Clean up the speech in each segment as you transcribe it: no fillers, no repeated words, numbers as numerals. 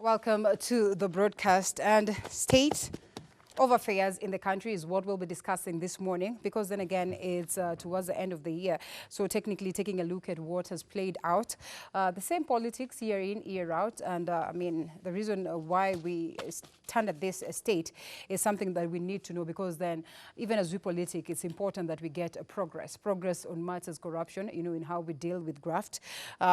Welcome to the broadcast. And state of affairs in the country is what we'll be discussing this morning, because then again it's towards the end of the year, so technically taking a look at what has played out, the same politics year in, year out. And I mean, the reason why we stand at this state is something that we need to know, because then even as we politic, it's important that we get progress on matters corruption, in how we deal with graft,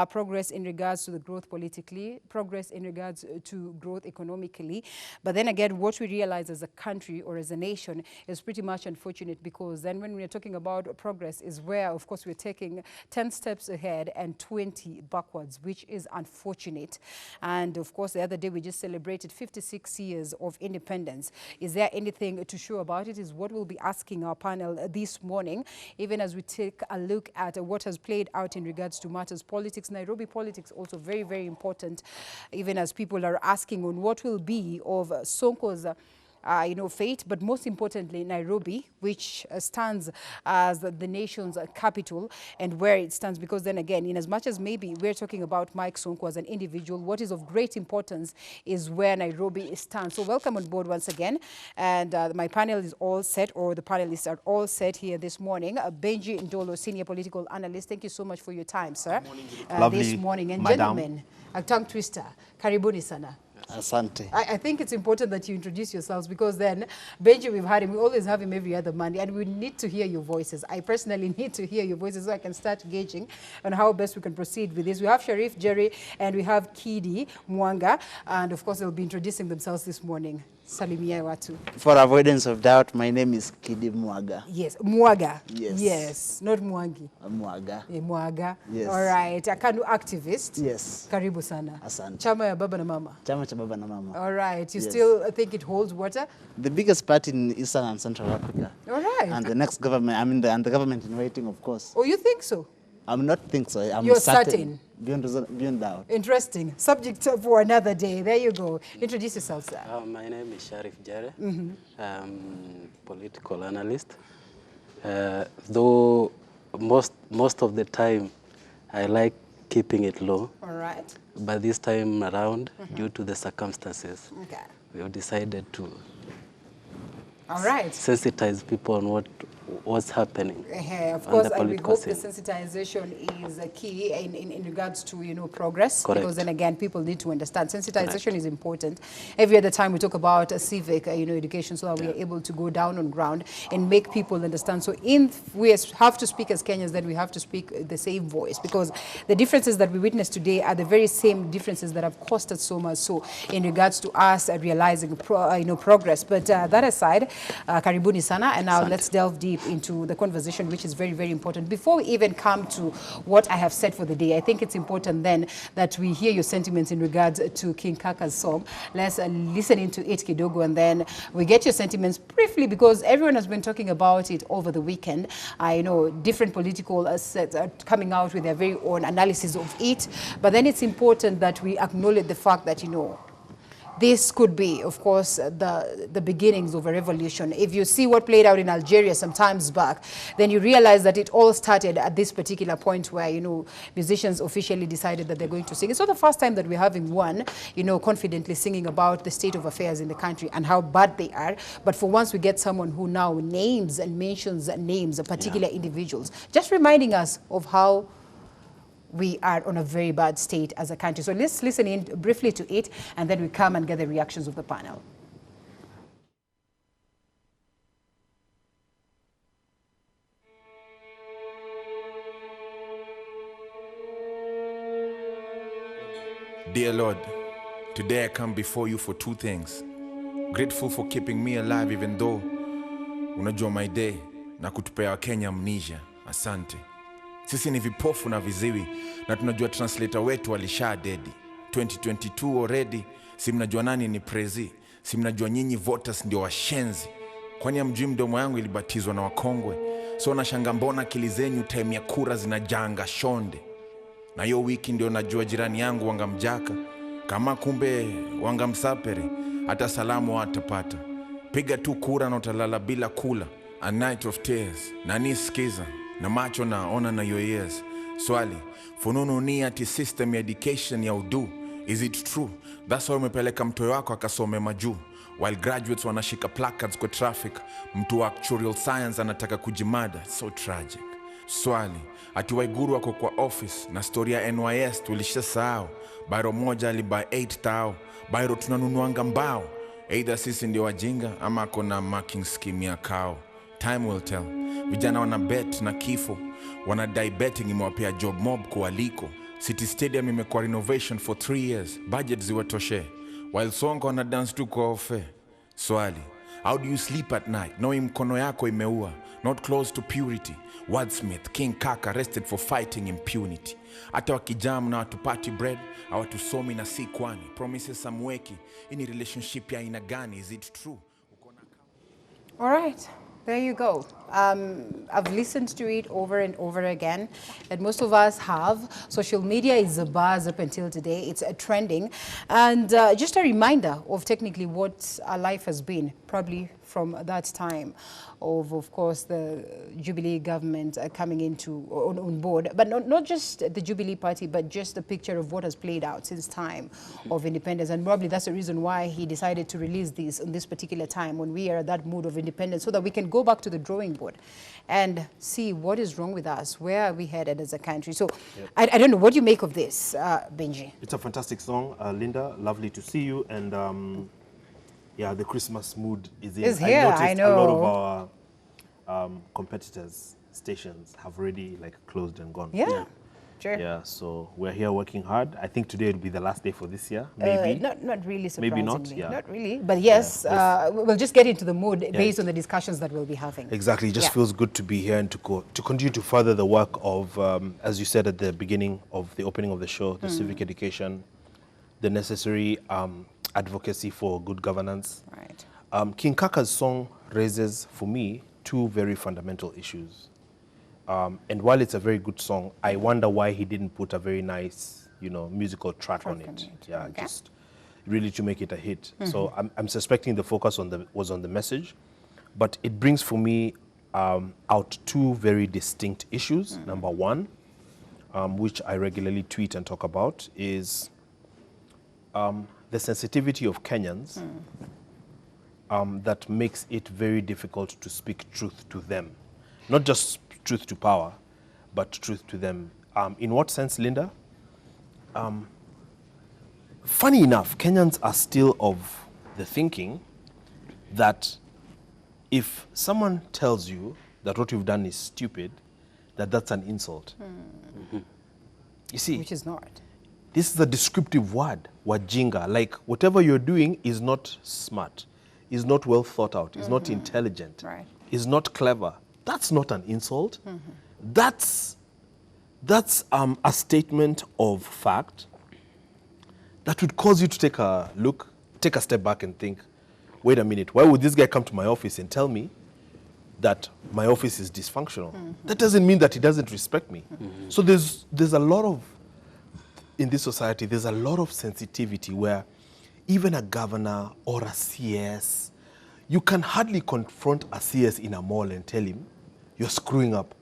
progress in regards to the growth politically, progress in regards to growth economically. But then again, what we realize as a country or as a nation is pretty much unfortunate, because then when we're talking about progress is where, of course, we're taking 10 steps ahead and 20 backwards, which is unfortunate. And of course, the other day we just celebrated 56 years of independence. Is there anything to show about it? Is what we'll be asking our panel this morning, even as we take a look at what has played out in regards to matters politics. Nairobi politics also very, very important, even as people are asking on what will be of Sonko's fate, but most importantly, Nairobi, which stands as the nation's capital, and where it stands, because then again, in as much as maybe we're talking about Mike Sonko as an individual, what is of great importance is where Nairobi stands. So welcome on board once again. And my panel is all set, or the panelists are all set here this morning. Benji Ndolo, senior political analyst, thank you so much for your time, sir. This morning. And Madam. Gentlemen, a tongue twister, karibuni sana. Asante. I think it's important that you introduce yourselves, because then Benji, we've had him, we always have him every other Monday, and we need to hear your voices. I personally need to hear your voices so I can start gauging on how best we can proceed with this. We have Sharif Jerry and we have Kidi Mwanga, and of course they'll be introducing themselves this morning. Salimia watu. For avoidance of doubt, my name is Kidi Mwaga. Yes, Mwaga. Yes. Yes, not Mwangi. Mwaga. Mwaga. Yes. All right, a KANU activist. Yes. Karibu sana. Asante. Chama ya baba na mama. Chama cha baba na mama. All right, you Yes. still think it holds water? The biggest party in Eastern and Central Africa. All right. And the next government, and the government in waiting, of course. Oh, you think so? I'm not think so. I'm You're certain? Beyond doubt. Interesting. Subject for another day. There you go. Introduce yourself, sir. My name is Sharif Jare. Political analyst. Though most of the time I like keeping it low. All right. But this time around, due to the circumstances, Okay. we have decided to All right. sensitize people on what's happening. Of on course, the we political hope the scene. sensitization is a key in regards to, progress. Correct. Because then again, people need to understand. Sensitization is important. Every other time we talk about civic, education, so that we are able to go down on ground and make people understand. So we have to speak as Kenyans, then we have to speak the same voice, because the differences that we witness today are the very same differences that have cost us so much. So in regards to us realizing progress. But that aside, karibuni sana, and now let's delve deep into the conversation, which is very, very important. Before we even come to what I have said for the day, I think it's important then that we hear your sentiments in regards to King Kaka's song. Let's listen into it kidogo, and then we get your sentiments briefly, because everyone has been talking about it over the weekend. I know different political sets are coming out with their very own analysis of it, but then it's important that we acknowledge the fact that, this could be, of course, the beginnings of a revolution. If you see what played out in Algeria some times back, then you realize that it all started at this particular point where, musicians officially decided that they're going to sing. It's not the first time that we're having one, confidently singing about the state of affairs in the country and how bad they are. But for once, we get someone who now names and mentions names of particular individuals, just reminding us of how we are on a very bad state as a country. So let's listen in briefly to it, and then we come and get the reactions of the panel. Dear Lord, today I come before you for two things. Grateful for keeping me alive even though unajua my day na kutupea Kenya amnesia. Asante. Sisi ni vipofu na viziwi, na tunajua translator wetu alisha dedi. 2022 already, si mnajua nani ni prezi, si mnajua nyinyi voters ndio washenzi. Kwani mjui mdomo yangu ilibatizwa na wakongwe, so nashanga mbona akili zenyu time ya kura zinajanga shonde. Na hiyo wiki ndio najua jirani yangu wangamjaka, kama kumbe wangamsapere, hata salamu watapata. Piga tu kura na utalala bila kula. A night of tears, na nisikiza na macho naona na your ears. Swali, fununu ni ati system ya education ya udu Is it true? That's why umepeleka mtoyo wako akasome majuu. While graduates wanashika placards kwa traffic, mtu wa actuarial science anataka kujimada. So tragic. Swali, ati Waiguru wako kwa office na story ya NYS tulishasahau. Bairo moja alibuy 8,000. Bairo tunanunuanga mbao. Either sisi ndio wajinga ama akona marking scheme ya kao. Time will tell. Vijana wana bet na kifo. Wanadai betting imewapea job mob kualiko. City Stadium imekuwa renovation for 3 years. Budget ziwatoshe. While Sonko wana dance tu kwa ofe. Swali, how do you sleep at night knowing mkono yako imeua? Not close to purity. Wordsmith, King Kaka arrested for fighting impunity. Hata wakijam na watu party bread, hawatusomi na si kwani. Promises samweki, ini relationship ya aina gani? Is it true? All right. There you go. I've listened to it over and over again, and most of us have. Social media is a buzz up until today. It's trending. And just a reminder of technically what our life has been, probably from that time of course, the Jubilee government coming into on board. But not just the Jubilee party, but just the picture of what has played out since time of independence. And probably that's the reason why he decided to release this in this particular time when we are at that mood of independence, so that we can go back to the drawing board and see what is wrong with us, where are we headed as a country. So I don't know, what do you make of this, Benji? It's a fantastic song, Linda. Lovely to see you. And yeah, the Christmas mood is in. It's here, I know. A lot of our competitors' stations have already closed and gone. Yeah. Sure. Yeah, so we're here working hard. I think today will be the last day for this year, maybe. Not really, surprisingly. Maybe not, yeah. Not really. But yes, we'll just get into the mood based on the discussions that we'll be having. Exactly. It just feels good to be here and to continue to further the work of, as you said at the beginning of the opening of the show, the civic education, the necessary advocacy for good governance. Right. King Kaka's song raises, for me, two very fundamental issues. And while it's a very good song, I wonder why he didn't put a very nice, musical track on it. Yeah, okay. Just really to make it a hit. So I'm suspecting the focus was on the message, but it brings for me out two very distinct issues. Number one, which I regularly tweet and talk about, is the sensitivity of Kenyans that makes it very difficult to speak truth to them. Not just truth to power, but truth to them. In what sense, Linda? Funny enough, Kenyans are still of the thinking that if someone tells you that what you've done is stupid, that's an insult. You see, Which is not. this is a descriptive word, wajinga. Like whatever you're doing is not smart, is not well thought out, is not intelligent, Right. is not clever. That's not an insult. That's a statement of fact that would cause you to take a step back and think, wait a minute, why would this guy come to my office and tell me that my office is dysfunctional? That doesn't mean that he doesn't respect me. So there's a lot of, in this society, there's a lot of sensitivity where even a governor or a CS, you can hardly confront a CS in a mall and tell him, you're screwing up.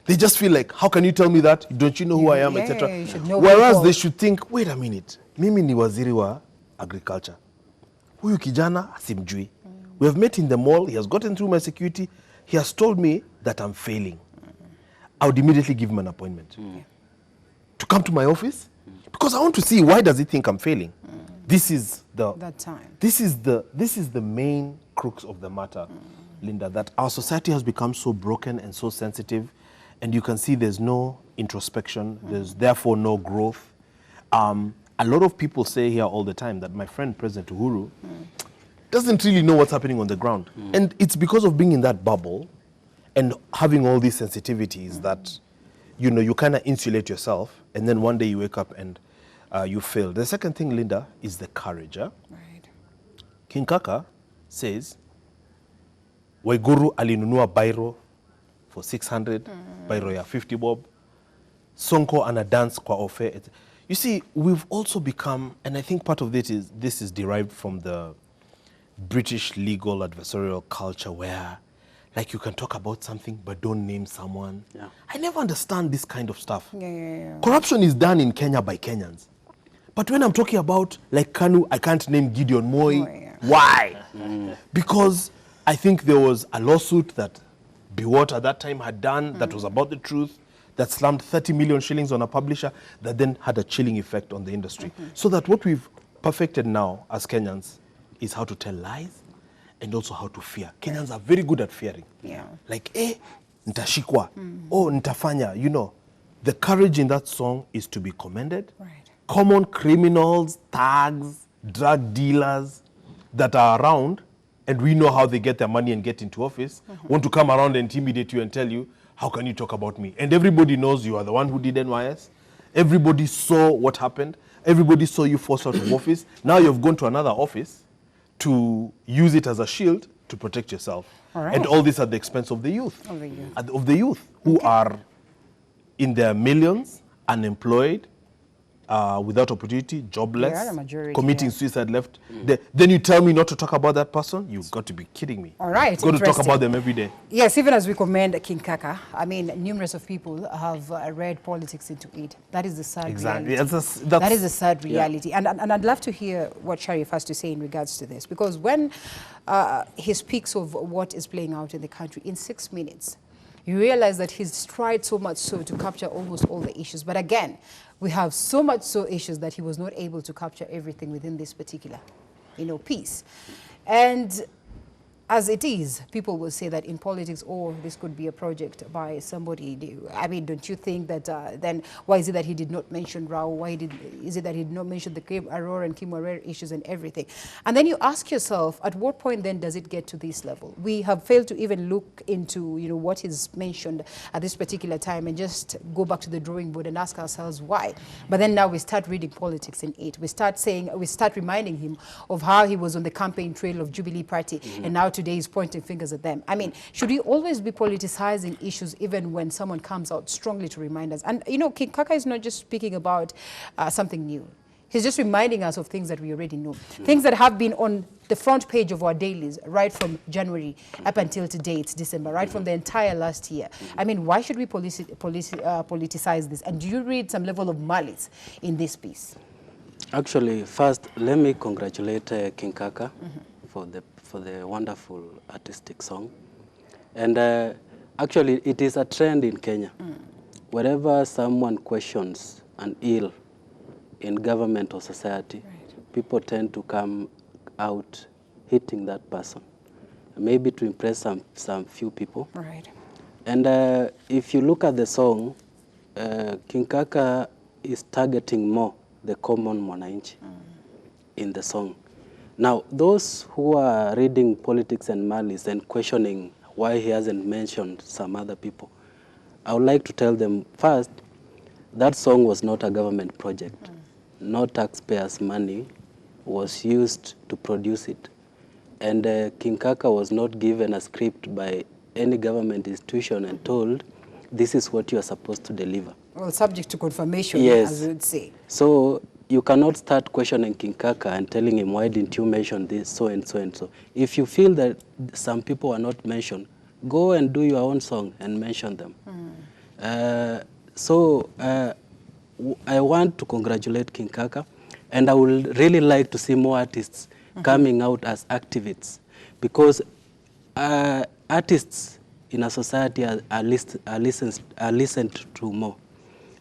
They just feel like, how can you tell me that? Don't you know who I am, etc. you should know Whereas people. they should think, wait a minute, mimi ni waziri wa agriculture. Huyu kijana simjui. We have met in the mall, he has gotten through my security, he has told me that I'm failing. I would immediately give him an appointment. To come to my office? Because I want to see, why does he think I'm failing? This is That time. This is the main crux of the matter, Linda, that our society has become so broken and so sensitive, and you can see there's no introspection, there's therefore no growth. A lot of people say here all the time that my friend President Uhuru doesn't really know what's happening on the ground. And it's because of being in that bubble and having all these sensitivities that, you kind of insulate yourself, and then one day you wake up and you fail. The second thing, Linda, is the courage. Right. King Kaka says, Waiguru alinunua bairo for 600, bairo ya 50 bob. Sonko ana dance kwa ofe. You see, we've also become, and I think part of this is derived from the British legal adversarial culture where, you can talk about something but don't name someone. Yeah. I never understand this kind of stuff. Yeah. Corruption is done in Kenya by Kenyans. But when I'm talking about like Kanu, I can't name Gideon Moi. Moi, yeah. Why? Because I think there was a lawsuit that Biwott at that time had done that was about the truth, that slammed 30 million shillings on a publisher, that then had a chilling effect on the industry. So that what we've perfected now as Kenyans is how to tell lies and also how to fear. Kenyans are very good at fearing. Yeah. Like, nitashikwa, oh, nitafanya, you know. The courage in that song is to be commended. Right. Common criminals, thugs, drug dealers that are around, and we know how they get their money and get into office, want to come around and intimidate you and tell you, how can you talk about me? And everybody knows you are the one who did NYS. Everybody saw what happened. Everybody saw you forced out of office. Now you've gone to another office to use it as a shield to protect yourself. All right. And all this at the expense of the youth. Of the youth. Of the youth who are in their millions, unemployed, without opportunity, jobless, Yeah, the majority, committing yeah. suicide left. Then you tell me not to talk about that person? You've got to be kidding me. All right, You've got to talk interesting. about them every day. Yes, even as we commend King Kaka, I mean, numerous of people have read politics into it. That is the sad Exactly. reality. That's- That is the sad reality. And I'd love to hear what Sharif has to say in regards to this, because when he speaks of what is playing out in the country in 6 minutes, you realize that he's tried so much so to capture almost all the issues. But again, we have so much so issues that he was not able to capture everything within this particular, piece. And as it is, people will say that in politics, oh, this could be a project by somebody. I mean, don't you think that then why is it that he did not mention Rao? Is it that he did not mention the Kim Arora and Kim Warere issues and everything? And then you ask yourself, at what point then does it get to this level? We have failed to even look into, what is mentioned at this particular time and just go back to the drawing board and ask ourselves why. But then now we start reading politics in it. We start reminding him of how he was on the campaign trail of Jubilee Party, and now today he's pointing fingers at them. I mean, should we always be politicizing issues even when someone comes out strongly to remind us? And, King Kaka is not just speaking about something new. He's just reminding us of things that we already know. Things that have been on the front page of our dailies right from January up until today, it's December, right from the entire last year. I mean, why should we politicize this? And do you read some level of malice in this piece? Actually, first, let me congratulate King Kaka for the wonderful artistic song. And actually, it is a trend in Kenya. Wherever someone questions an ill in government or society, people tend to come out hitting that person, maybe to impress some few people. Right. And if you look at the song, King Kaka is targeting more the common mwananchi in the song. Now, those who are reading politics and malice and questioning why he hasn't mentioned some other people, I would like to tell them first, that song was not a government project. No taxpayers' money was used to produce it. And King Kaka was not given a script by any government institution and told, this is what you are supposed to deliver. Well, subject to confirmation, Yes. as we would say. So you cannot start questioning King Kaka and telling him, why didn't you mention this, so and so and so. If you feel that some people are not mentioned, go and do your own song and mention them. I want to congratulate King Kaka, and I would really like to see more artists coming out as activists, because artists in a society are listened to more,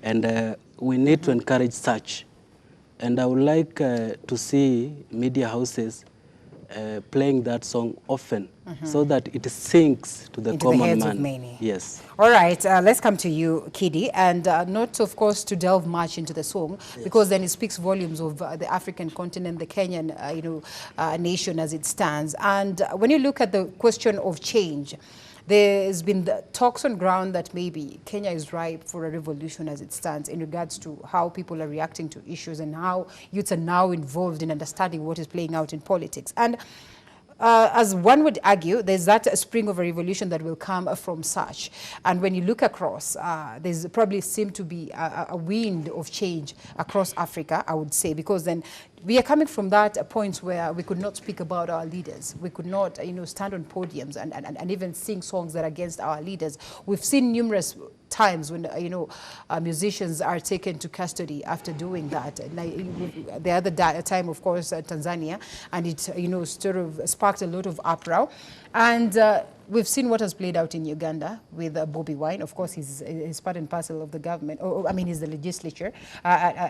and we need to encourage such. And I would like to see media houses playing that song often, so that it sinks to the Into common the heads man. of many. Yes. All right, let's come to you, Kidi, and not, of course, to delve much into the song, because then it speaks volumes of the African continent, the Kenyan, nation as it stands. And when you look at the question of change, there's been the talks on ground that maybe Kenya is ripe for a revolution as it stands in regards to how people are reacting to issues and how youths are now involved in understanding what is playing out in politics. And as one would argue, there's that spring of a revolution that will come from such. And when you look across, there's probably seem to be a wind of change across Africa, I would say, because then we are coming from that point where we could not speak about our leaders. We could not, stand on podiums and even sing songs that are against our leaders. We've seen numerous times when, musicians are taken to custody after doing that. The other time, of course, Tanzania, and it, sort of sparked a lot of uproar. And we've seen what has played out in Uganda with Bobby Wine. Of course, he's part and parcel of the government. He's the legislature.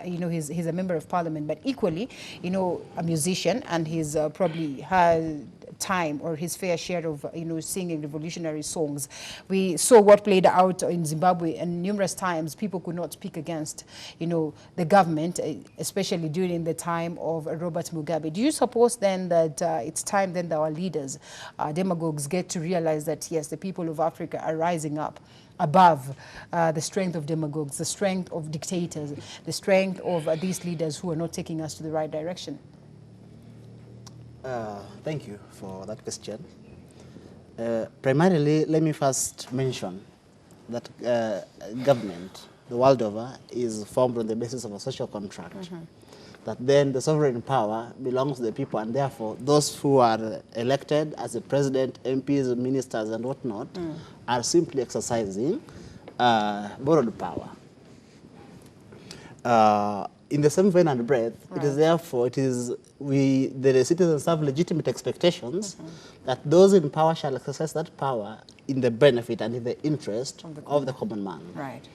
He's a member of parliament, but equally, a musician, and he's probably had time or his fair share of, singing revolutionary songs. We saw what played out in Zimbabwe, and numerous times people could not speak against, the government, especially during the time of Robert Mugabe. Do you suppose then that it's time then that our leaders, demagogues, get to realize that, yes, the people of Africa are rising up above the strength of demagogues, the strength of dictators, the strength of these leaders who are not taking us to the right direction? Thank you for that question. Primarily, let me first mention that government, the world over, is formed on the basis of a social contract. That then the sovereign power belongs to the people, and therefore those who are elected as the president, MPs, ministers, and whatnot are simply exercising borrowed power. In the same vein and breath, right. It is therefore, the citizens have legitimate expectations that those in power shall exercise that power in the benefit and in the interest of the common man. Right.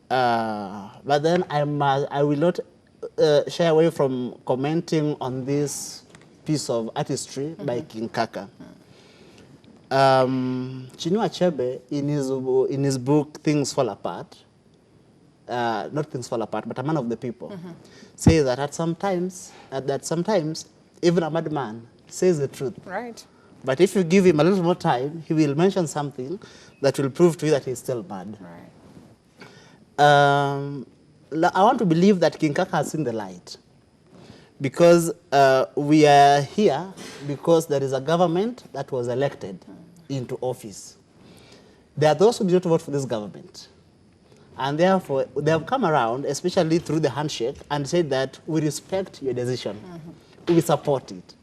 But then I will not shy away from commenting on this piece of artistry by King Kaka. Chinua Achebe, in his book Things Fall Apart, not Things Fall Apart, but A Man of the People, says that sometimes even a madman says the truth. Right. But if you give him a little more time, he will mention something that will prove to you that he's still mad. Right. I want to believe that King Kaka has seen the light, because we are here because there is a government that was elected into office. There are those who did not vote for this government. And therefore, they have come around, especially through the handshake, and said that we respect your decision. We support it.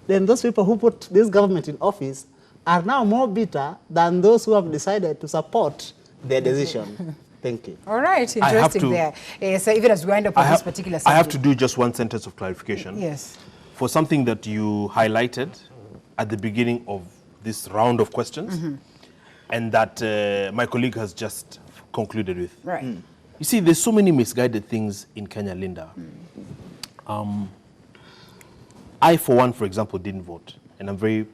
Then those people who put this government in office are now more bitter than those who have decided to support their decision. Thank you. All right, interesting there. So even as we wind up on this particular subject. I have to do just one sentence of clarification. Yes. For something that you highlighted at the beginning of this round of questions, and that my colleague has just concluded with. Right. You see, there's so many misguided things in Kenya, Linda. I, for one, for example, didn't vote, and I'm very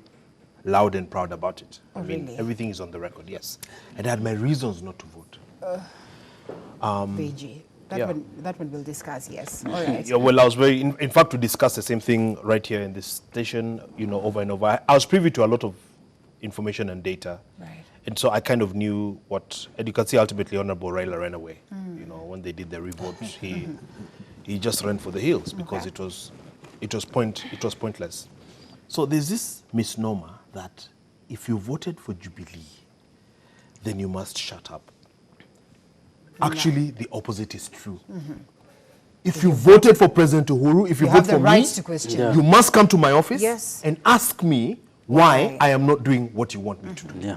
loud and proud about it. Oh, I mean, really? everything is on the record, yes. And I had my reasons not to vote. BG. That one we'll discuss, yes. All right. Yeah, well, I was very, in fact, to discuss the same thing right here in this station, over and over. I was privy to a lot of information and data. Right. And so I kind of knew what, and you can see ultimately Honorable Raila ran away. When they did the revote, he just ran for the hills because it was pointless. So there's this misnomer that if you voted for Jubilee, then you must shut up. Actually, the opposite is true. If you voted for President Uhuru, if you vote for me, to question. you must come to my office Yes. and ask me why I am not doing what you want me to do. Yeah.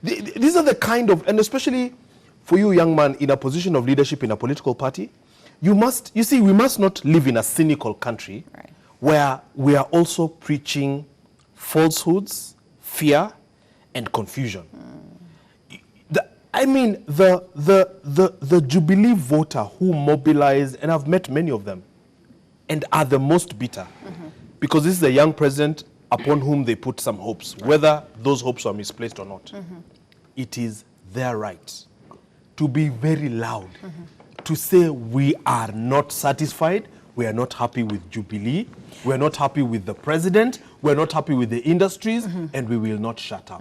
These are the kind of, and especially for you, young man, in a position of leadership in a political party, we must not live in a cynical country where we are also preaching falsehoods, fear, and confusion. The Jubilee voter who mobilized, and I've met many of them, and are the most bitter, because this is a young president upon whom they put some hopes, whether those hopes are misplaced or not. It is their right to be very loud, to say we are not satisfied, we are not happy with Jubilee, we are not happy with the president, we are not happy with the industries, and we will not shut up.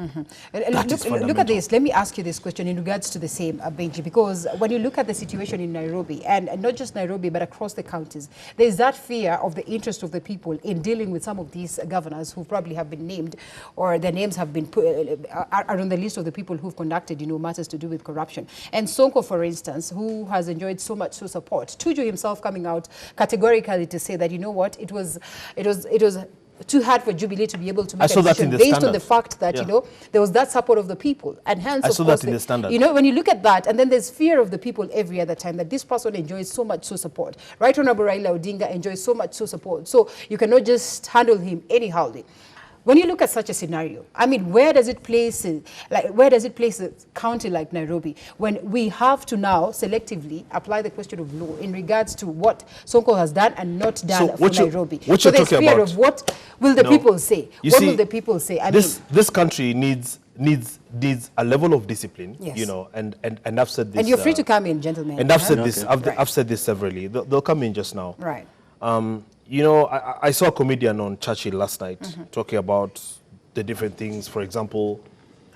Look at this. Let me ask you this question in regards to the same, Benji, because when you look at the situation in Nairobi, and not just Nairobi, but across the counties, there is that fear of the interest of the people in dealing with some of these governors who probably have been named, or their names have been put, are on the list of the people who've conducted, matters to do with corruption. And Sonko, for instance, who has enjoyed so much support, Tuju himself coming out categorically to say that, it was too hard for Jubilee to be able to I make saw a that decision in the based on Standard. the fact that, Yeah. you know, there was that support of the people. And hence, I of saw course, that in the Standard. you know, when you look at that, and then there's fear of the people every other time that this person enjoys so much support. Right Honorable Raila Odinga enjoys so much support. So you cannot just handle him anyhow. When you look at such a scenario, I mean, where does it place a county like Nairobi when we have to now selectively apply the question of law in regards to what Sonko has done and not done for Nairobi? What So you're there's talking fear about, of what will the people say? You What see, will the people say? I this mean, this country needs a level of discipline, Yes. you know, and I've said this. and you're free to come in, gentlemen. And I've said this. Okay. I've said this severally. They'll come in just now. Right. You know, I saw a comedian on Churchill last night talking about the different things. For example,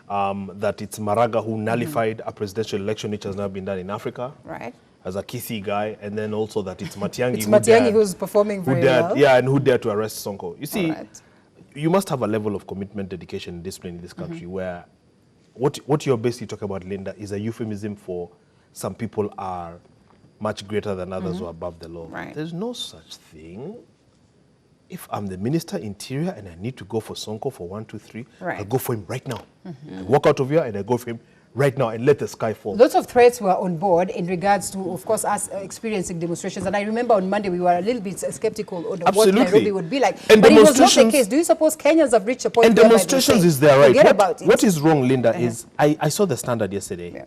that it's Maraga who nullified a presidential election which has now been done in Africa. Right. As a Kisi guy, and then also that it's Matiang'i. It's Matiang'i who's performing very well. Yeah, and who dared to arrest Sonko. You see, Alright. you must have a level of commitment, dedication, and discipline in this country where what you're basically talking about, Linda, is a euphemism for some people are much greater than others who are above the law. Right. There's no such thing. If I'm the Minister Interior and I need to go for Sonko for 1, 2, 3, Right. I'll go for him right now. I walk out of here and I go for him right now and let the sky fall. Lots of threats were on board in regards to, of course, us experiencing demonstrations. And I remember on Monday we were a little bit skeptical on what Absolutely. Nairobi would be like. And But it was not the demonstrations- case. Do you suppose Kenyans have reached a point And whereby they demonstrations say, is there, right? forget about it? What is wrong, Linda, is I saw the Standard yesterday, Yeah.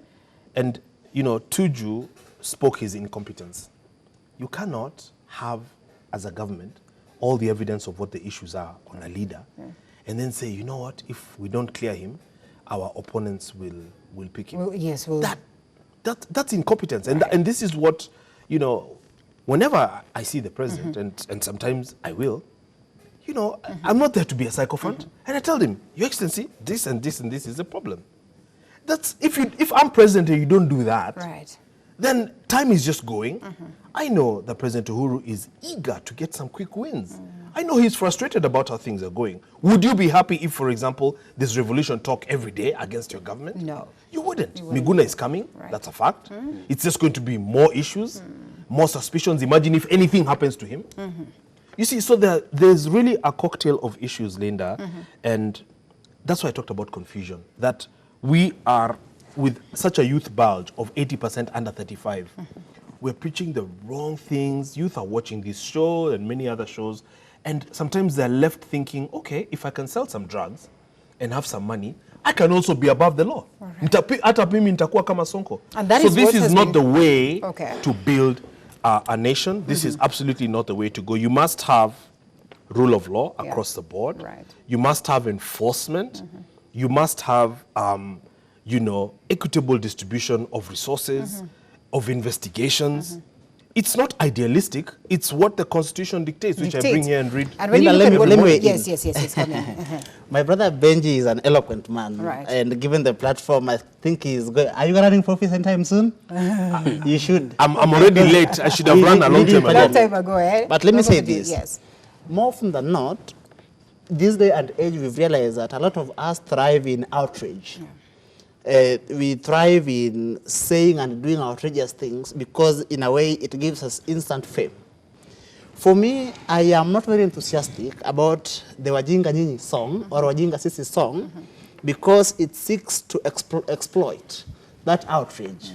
and, you know, Tuju spoke his incompetence. You cannot have, as a government, all the evidence of what the issues are on a leader, and then say, you know what, if we don't clear him, our opponents will pick him. Well, yes, well, That's incompetence. And this is what, you know, whenever I see the president, and sometimes I will, you know, I'm not there to be a sycophant. And I tell him, Your Excellency, this and this and this is a problem. That's, if I'm president and you don't do that, right. then time is just going. I know that President Uhuru is eager to get some quick wins. I know he's frustrated about how things are going. Would you be happy if, for example, there's revolution talk every day against your government? No. You wouldn't. Miguna is coming. Right. That's a fact. It's just going to be more issues, more suspicions. Imagine if anything happens to him. You see, so there's really a cocktail of issues, Linda, and that's why I talked about confusion, that we are, with such a youth bulge of 80% under 35, we're preaching the wrong things. Youth are watching this show and many other shows, and sometimes they're left thinking, okay, if I can sell some drugs and have some money, I can also be above the law. Hata mimi nitakuwa kama Sonko. And that so is this what is has not been- the way Okay. to build a nation. This is absolutely not the way to go. You must have rule of law Yeah. across the board. Right. You must have enforcement. You must have, you know, equitable distribution of resources, of investigations. It's not idealistic. It's what the Constitution dictates, which I bring Dictates. here and read. And when you Linda, look at let me weigh in. yes, come in. My brother Benji is an eloquent man. Right. And given the platform, I think he's going. Are you running for office anytime soon? You should. I'm already late. I should have We run did- a we long did time for ago. Long time ago, eh? But let me say Nobody- this. Yes. More often than not, this day and age, we've realized that a lot of us thrive in outrage. We thrive in saying and doing outrageous things because, in a way, it gives us instant fame. For me, I am not very enthusiastic about the Wajinga Nyinyi song or Wajinga Sisi song because it seeks to exploit that outrage.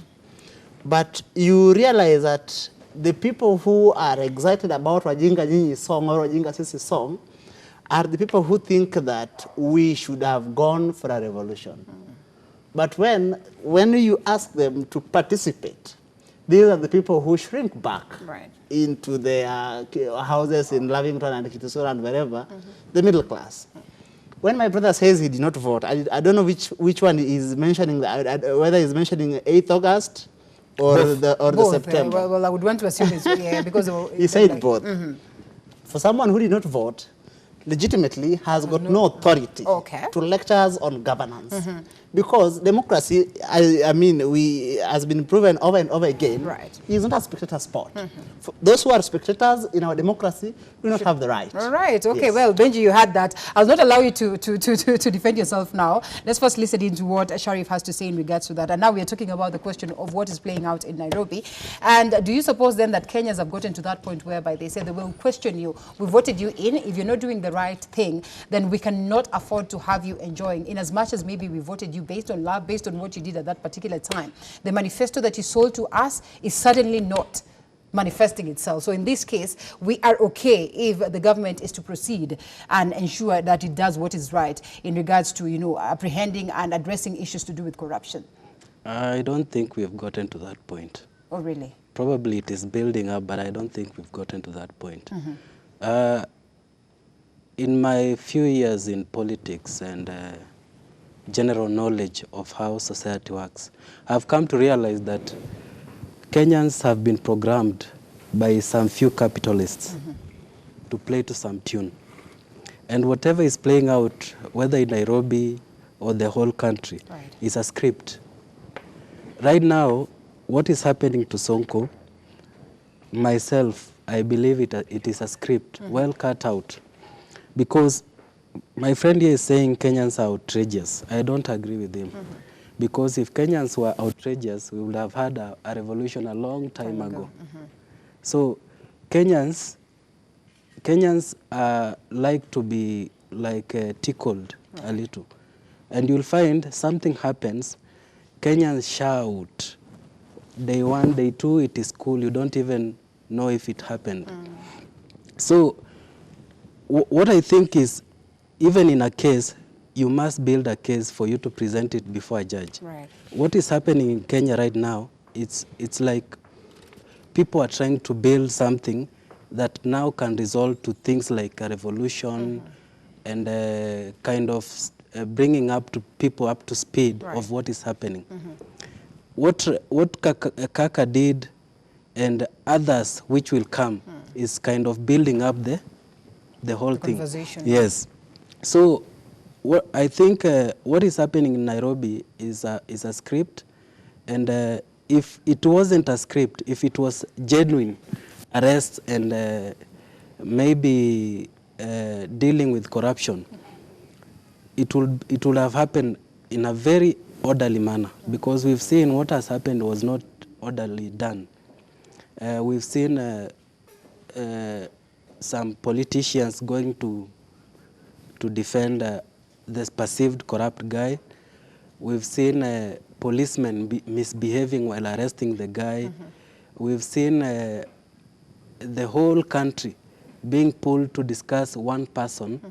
But you realize that the people who are excited about Wajinga Nyinyi song or Wajinga Sisi song are the people who think that we should have gone for a revolution. But when you ask them to participate, these are the people who shrink back Right. into their houses in Lavington and Kitusura and wherever, the middle class. When my brother says he did not vote, I don't know which one he's mentioning, whether he's mentioning 8th August or the Both, September. well, I would want to assume it's because He said both. For someone who did not vote, legitimately has got no authority Okay. to lecture us on governance. Because democracy, I mean, has been proven over and over again, Right. is not a spectator sport. For those who are spectators in our democracy do not have the right. All right. Okay. Yes. Well, Benji, you had that. I'll not allow you to defend yourself now. Let's first listen into what Sharif has to say in regards to that. And now we are talking about the question of what is playing out in Nairobi. And do you suppose then that Kenyans have gotten to that point whereby they say they will question you? We voted you in. If you're not doing the right thing, then we cannot afford to have you enjoying. In as much as maybe we voted you based on love, based on what you did at that particular time. The manifesto that you sold to us is certainly not manifesting itself. So in this case, we are okay if the government is to proceed and ensure that it does what is right in regards to, apprehending and addressing issues to do with corruption. I don't think we've gotten to that point. Oh, really? Probably it is building up, but I don't think we've gotten to that point. In my few years in politics and general knowledge of how society works, I've come to realize that Kenyans have been programmed by some few capitalists to play to some tune. And whatever is playing out, whether in Nairobi or the whole country, Right. is a script. Right now, what is happening to Sonko, myself, I believe it is a script, well cut out. Because my friend here is saying Kenyans are outrageous. I don't agree with him. Because if Kenyans were outrageous, we would have had a revolution a long time ago. So Kenyans like to be tickled a little. And you'll find something happens, Kenyans shout. Day one, day two, it is cool. You don't even know if it happened. So what I think is, even in a case, you must build a case for you to present it before a judge. Right. What is happening in Kenya right now, it's like people are trying to build something that now can result to things like a revolution and kind of bringing up to people up to speed of what is happening. What Kaka did and others which will come is kind of building up the whole thing. Conversation. Yes. So I think what is happening in Nairobi is a script, and if it wasn't a script, if it was genuine arrests and maybe dealing with corruption, it will have happened in a very orderly manner, because we've seen what has happened was not orderly done. We've seen some politicians going to defend this perceived corrupt guy. We've seen policemen misbehaving while arresting the guy. We've seen the whole country being pulled to discuss one person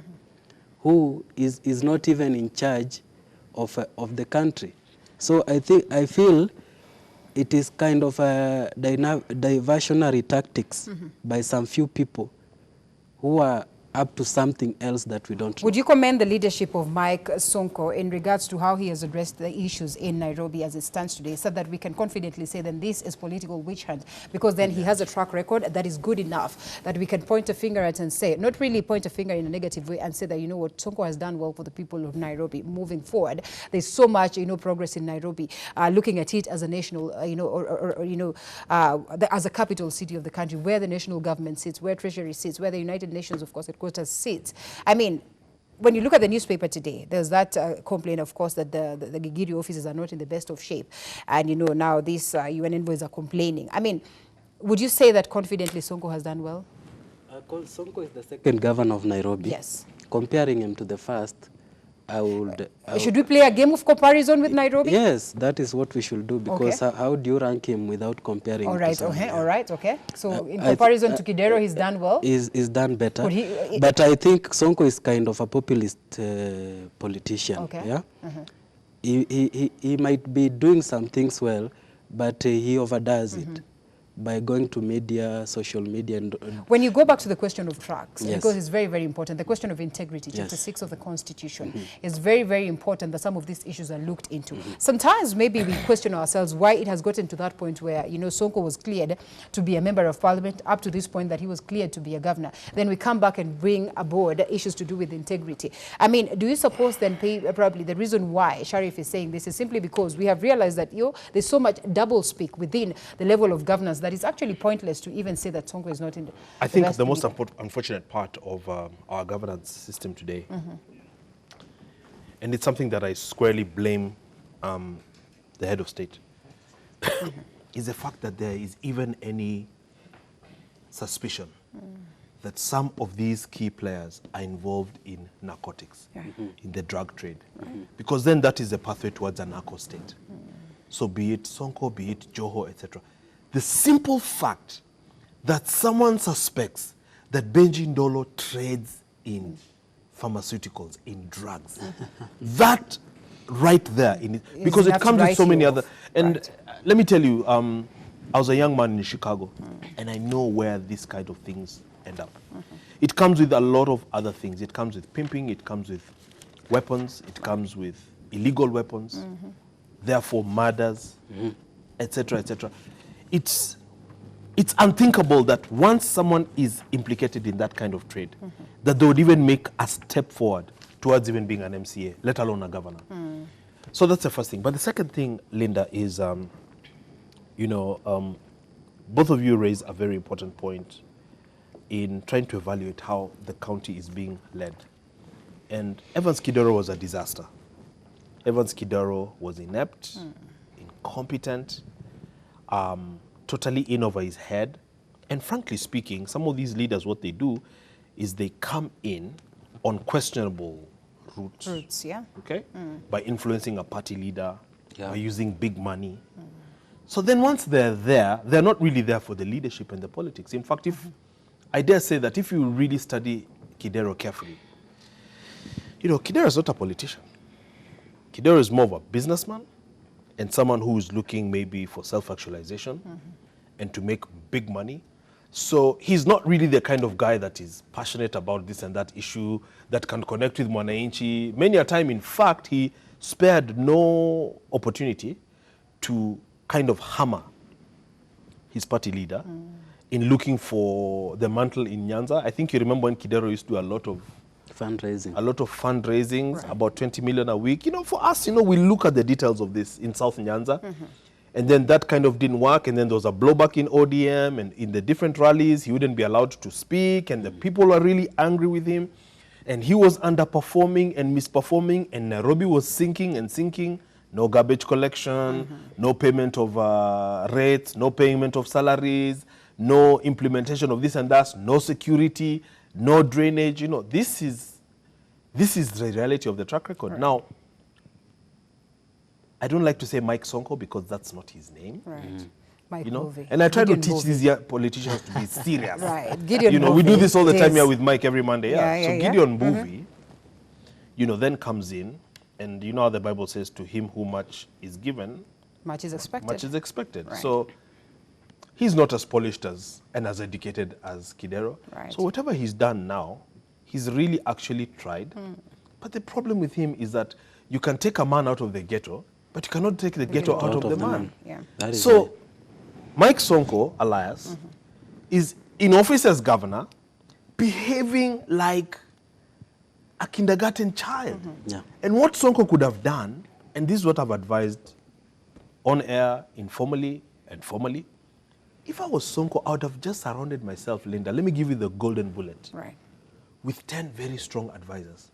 who is not even in charge of the country. So I feel it is kind of a diversionary tactics by some few people who are up to something else that we don't know. Would you commend the leadership of Mike Sonko in regards to how he has addressed the issues in Nairobi as it stands today, so that we can confidently say that this is political witch hunt? Because then he has a track record that is good enough that we can point a finger at and say, not really point a finger in a negative way and say that, you know what, Sonko has done well for the people of Nairobi. Moving forward, there's so much, progress in Nairobi, looking at it as a national, as a capital city of the country, where the national government sits, where Treasury sits, where the United Nations, of course, headquarters sits. I mean, when you look at the newspaper today, there's that complaint, of course, that the Gigiri offices are not in the best of shape. And, now these UN envoys are complaining. I mean, would you say that confidently Sonko has done well? Sonko is the second governor of Nairobi. Yes. Comparing him to the first, I would... Should we play a game of comparison with Nairobi? Yes, that is what we should do, because how do you rank him without comparing all him right, to somebody? all right, okay. So in comparison to Kidero, he's done well? He's done better. Could But I think Sonko is kind of a populist politician. Okay. Yeah? He might be doing some things well, but he overdoes it. by going to media, social media. And when you go back to the question of trucks, Yes. because it's very, very important, the question of integrity, Chapter Yes. 6 of the Constitution, is very, very important that some of these issues are looked into. Sometimes maybe we question ourselves why it has gotten to that point where, you know, Sonko was cleared to be a member of parliament, up to this point that he was cleared to be a governor. Then we come back and bring aboard issues to do with integrity. I mean, do you suppose then probably the reason why Sharif is saying this is simply because we have realized that, you know, there's so much double speak within the level of governance that it's actually pointless to even say that Sonko is not in the I think best the most leader. unfortunate part of our governance system today, and it's something that I squarely blame the head of state, is the fact that there is even any suspicion that some of these key players are involved in narcotics, in the drug trade. Because then that is the pathway towards a narco state. So be it Sonko, be it Joho, etc. The simple fact that someone suspects that Benji Ndolo trades in pharmaceuticals, in drugs, that right there, because it enough to comes with write so many you other... off. And Right. let me tell you, I was a young man in Chicago, and I know where these kind of things end up. It comes with a lot of other things. It comes with pimping, it comes with weapons, it comes with illegal weapons, therefore murders, etc., etc. It's unthinkable that once someone is implicated in that kind of trade, that they would even make a step forward towards even being an MCA, let alone a governor. So that's the first thing. But the second thing, Linda, is, both of you raise a very important point in trying to evaluate how the county is being led. And Evans Kidero was a disaster. Evans Kidero was inept, incompetent, totally in over his head. And frankly speaking, some of these leaders, what they do is they come in on questionable routes. Yeah. Okay? By influencing a party leader, Yeah. by using big money. So then once they're there, they're not really there for the leadership and the politics. In fact, I dare say that if you really study Kidero carefully, Kidero is not a politician. Kidero is more of a businessman and someone who is looking maybe for self-actualization and to make big money. So he's not really the kind of guy that is passionate about this and that issue, that can connect with Mwananchi. Many a time, in fact, he spared no opportunity to kind of hammer his party leader in looking for the mantle in Nyanza. I think you remember when Kidero used to do a lot of fundraisings, about 20 million a week. For us, we look at the details of this in South Nyanza. And then that kind of didn't work. And then there was a blowback in ODM, and in the different rallies, he wouldn't be allowed to speak. And the people were really angry with him. And he was underperforming and misperforming. And Nairobi was sinking and sinking. No garbage collection, no payment of rates, no payment of salaries, no implementation of this and that, no security, no drainage. This is the reality of the track record. Right. Now, I don't like to say Mike Sonko because that's not his name. Right. Mike Bovey. And I try to Gideon teach Bovey. these young politicians to be serious. Right. Gideon We do Bovey. this all the It time is. here with Mike every Monday. Yeah, So yeah. Gideon Bovey, then comes in, and you know how the Bible says, to him who much is given, Much is expected. much is expected. Right. So he's not as polished and as educated as Kidero. Right. So whatever he's done now, he's really actually tried. But the problem with him is that you can take a man out of the ghetto, but you cannot take the ghetto out of the man. Yeah. That is So right. Mike Sonko, alias, is in office as governor, behaving like a kindergarten child. Yeah. And what Sonko could have done, and this is what I've advised on air, informally and formally, if I was Sonko, I would have just surrounded myself, Linda, let me give you the golden bullet, Right. with 10 very strong advisors.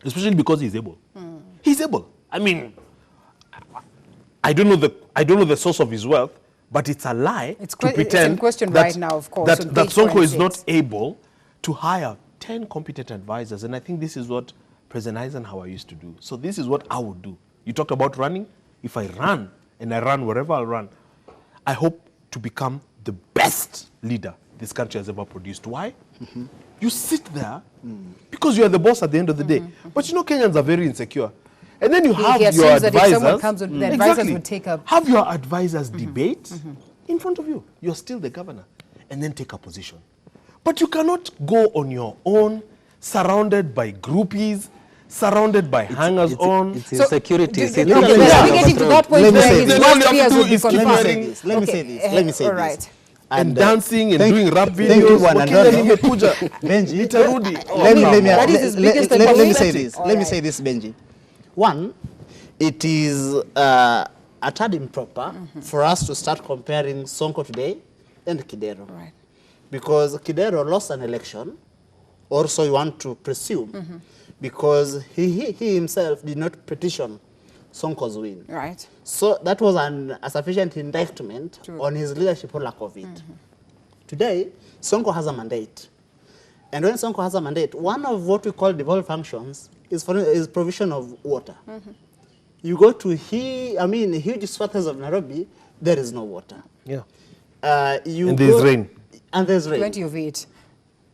Especially because he's able. He's able. I mean, I don't know the source of his wealth, but it's a lie It's to in pretend question that, right now, of course, that, on that page Sonko is 46. not able to hire 10 competent advisors. And I think this is what President Eisenhower used to do. So this is what I would do. You talked about running. If I run, and I run wherever I run, I hope to become the best leader this country has ever produced. Why? You sit there because you are the boss at the end of the day. But Kenyans are very insecure. And then you have he your assumes that if advisors. someone comes on, the advisors would take up. Have your advisors debate. in front of you. You're still the governor. And then take a position. But you cannot go on your own, surrounded by groupies, surrounded by hangers-on. It's insecurity. Okay, well, are we getting to that point Let me where say his this. worst All you have fears to will do be is keep confirmed? wearing- Let me say this. Let me say all this. right. And dancing and doing rap Thank you, videos. Bwana Wakenya Ndono. nimekuja. Benji, Nitarudi. That is his biggest let me achievement. say this. All Let me right. say this, Benji. One, it is a tad improper for us to start comparing Sonko today and Kidero. Right. Because Kidero lost an election, or so you want to presume, because he himself did not petition Sonko's win. Right. So that was a sufficient indictment on his leadership or lack of it. Today, Sonko has a mandate. And when Sonko has a mandate, one of what we call devolved functions is provision of water. You go to huge swaths of Nairobi, there is no water. Yeah. And And there's rain. And there's rain. Plenty of it.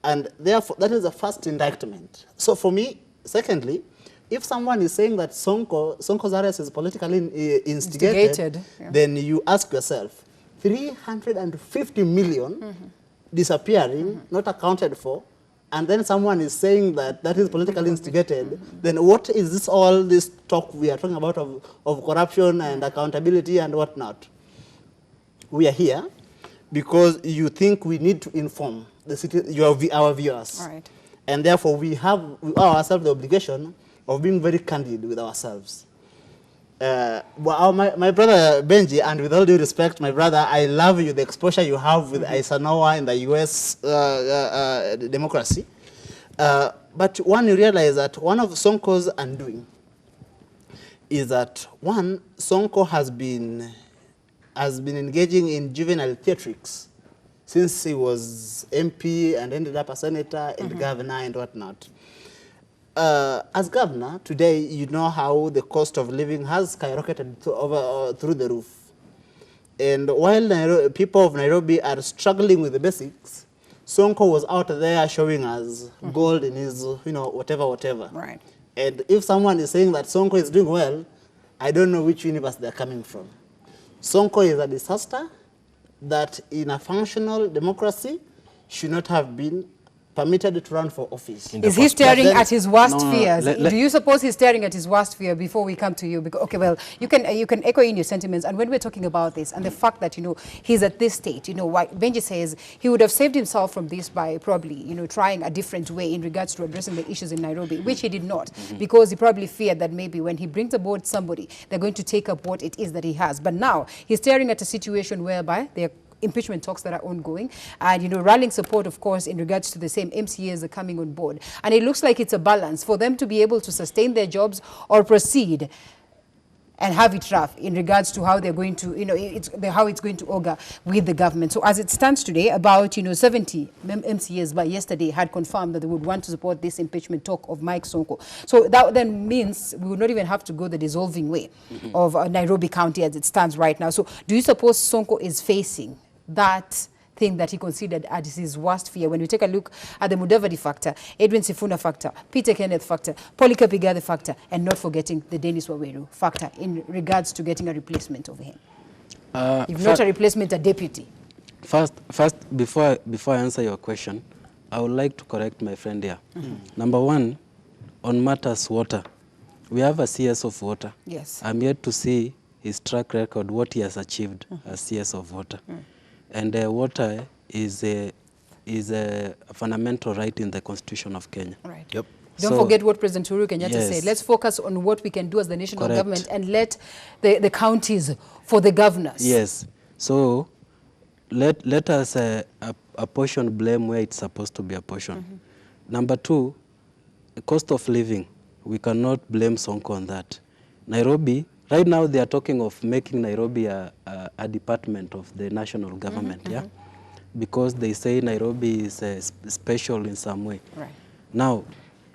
And therefore, that is the first indictment. So for me, secondly, if someone is saying that Sonko's arrest is politically instigated, yeah. then you ask yourself, 350 million disappearing, not accounted for, and then someone is saying that that is politically instigated, then what is this all this talk we are talking about of corruption and accountability and whatnot? We are here because you think we need to inform the city, our viewers. All right. And therefore we owe ourselves the obligation of being very candid with ourselves. My brother Benji, and with all due respect, my brother, I love you, the exposure you have with Isanoa in the US democracy. But one, you realize that one of Sonko's undoing is that, one, Sonko has been engaging in juvenile theatrics since he was MP and ended up a senator and governor and whatnot. As governor, today, you know how the cost of living has skyrocketed through the roof. And while people of Nairobi are struggling with the basics, Sonko was out there showing us gold in his, whatever. Right. And if someone is saying that Sonko is doing well, I don't know which universe they're coming from. Sonko is a disaster that in a functional democracy should not have been permitted to run for office. Is he staring at his worst No, fears? let- Do you suppose he's staring at his worst fear before we come to you? Because, okay, well, you can echo in your sentiments. And when we're talking about this and the fact that, he's at this state, why Benji says he would have saved himself from this by probably, trying a different way in regards to addressing the issues in Nairobi, which he did not, because he probably feared that maybe when he brings aboard somebody, they're going to take up what it is that he has. But now he's staring at a situation whereby they're impeachment talks that are ongoing and, rallying support, of course, in regards to the same MCAs are coming on board. And it looks like it's a balance for them to be able to sustain their jobs or proceed and have it rough in regards to how they're going to, how it's going to augur with the government. So as it stands today, about, 70 MCAs by yesterday had confirmed that they would want to support this impeachment talk of Mike Sonko. So that then means we would not even have to go the dissolving way of Nairobi County as it stands right now. So do you suppose Sonko is facing that thing that he considered as his worst fear? When we take a look at the Mudavadi factor, Edwin Sifuna factor, Peter Kenneth factor, Polycarp Igathe factor, and not forgetting the Dennis Waweru factor in regards to getting a replacement of him. If not a replacement, a deputy. First, before I answer your question, I would like to correct my friend here. Number one, on matters water, we have a CS of water. Yes. I'm yet to see his track record, what he has achieved as CS of water. And water is a fundamental right in the Constitution of Kenya. Right. Yep. Don't So- forget what President Uhuru Kenyatta Yes. said. Let's focus on what we can do as the national Correct. government and let the counties for the governors. Yes. So let us apportion blame where it's supposed to be apportioned. Number two, the cost of living. We cannot blame Sonko on that. Nairobi, right now they are talking of making Nairobi a department of the national government, yeah? Because they say Nairobi is special in some way. Right. Now,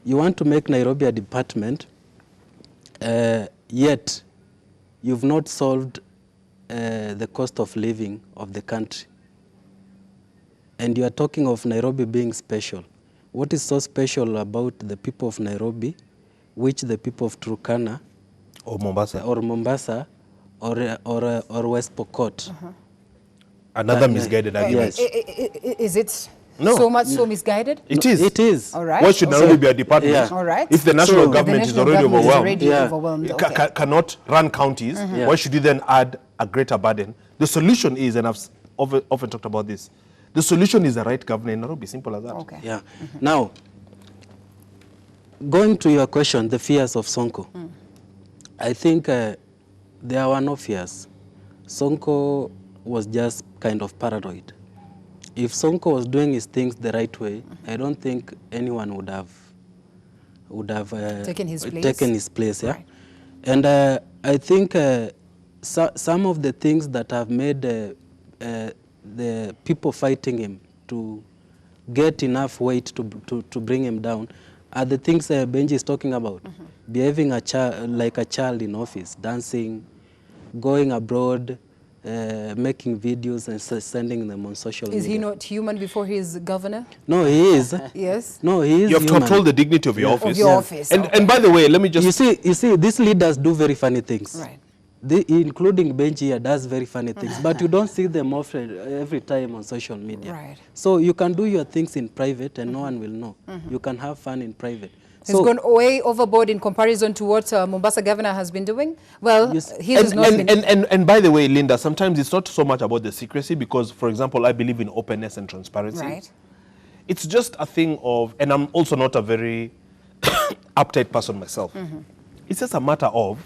you want to make Nairobi a department, yet you've not solved the cost of living of the country. And you are talking of Nairobi being special. What is so special about the people of Nairobi, which the people of Turkana Or Mombasa. or Mombasa or West Pokot another misguided argument. Yes. Is it No. so much so misguided? It is. It is. All right. Why should Nairobi be a department? Yeah. All right. If the national So- government The is national already government is overwhelmed, already Yeah. overwhelmed. Okay. cannot run counties, Yeah. why should you then add a greater burden? The solution is, and I've often talked about this, the solution is the right governor in Nairobi, simple as that. Okay. Yeah. Now, going to your question, the fears of Sonko. I think there were no fears. Sonko was just kind of paranoid. If Sonko was doing his things the right way, I don't think anyone would have Taken his place? Taken his place, yeah. Right. And I think some of the things that have made the people fighting him to get enough weight to bring him down are the things Benji is talking about. Behaving like a child in office, dancing, going abroad, making videos and sending them on social media. Is he not human before he is governor? No, he is. Yes. No, he is You have to human. uphold the dignity of your office. Of your office. And, Okay. and by the way, let me just... You see, these leaders do very funny things. Right. Including Benji here does very funny things, but you don't see them often every time on social media. Right. So you can do your things in private and no one will know. You can have fun in private. He's gone way overboard in comparison to what Mombasa governor has been doing. Well, Yes. his has not been... And by the way, Linda, sometimes it's not so much about the secrecy because, for example, I believe in openness and transparency. Right. It's just a thing of, and I'm also not a very uptight person myself. It's just a matter of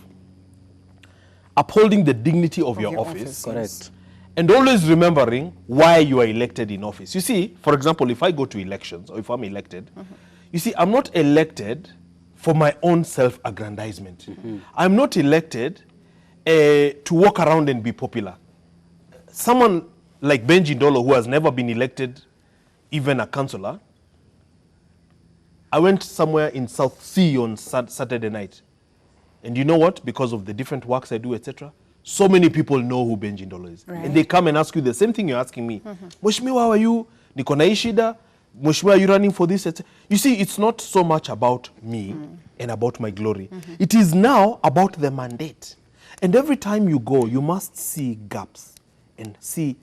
upholding the dignity of your office. Correct. And always remembering why you are elected in office. You see, for example, if I go to elections or if I'm elected, you see, I'm not elected for my own self-aggrandizement. I'm not elected to walk around and be popular. Someone like Benji Ndolo, who has never been elected, even a councillor, I went somewhere in South Sea on Saturday night. And you know what? Because of the different works I do, etc., so many people know who Benji Ndolo is. Right. And they come and ask you the same thing you're asking me. Mheshimiwa, how are you? Niko na hii shida. Mheshimiwa, are you running for this? You see, it's not so much about me and about my glory. It is now about the mandate. And every time you go, you must see gaps and see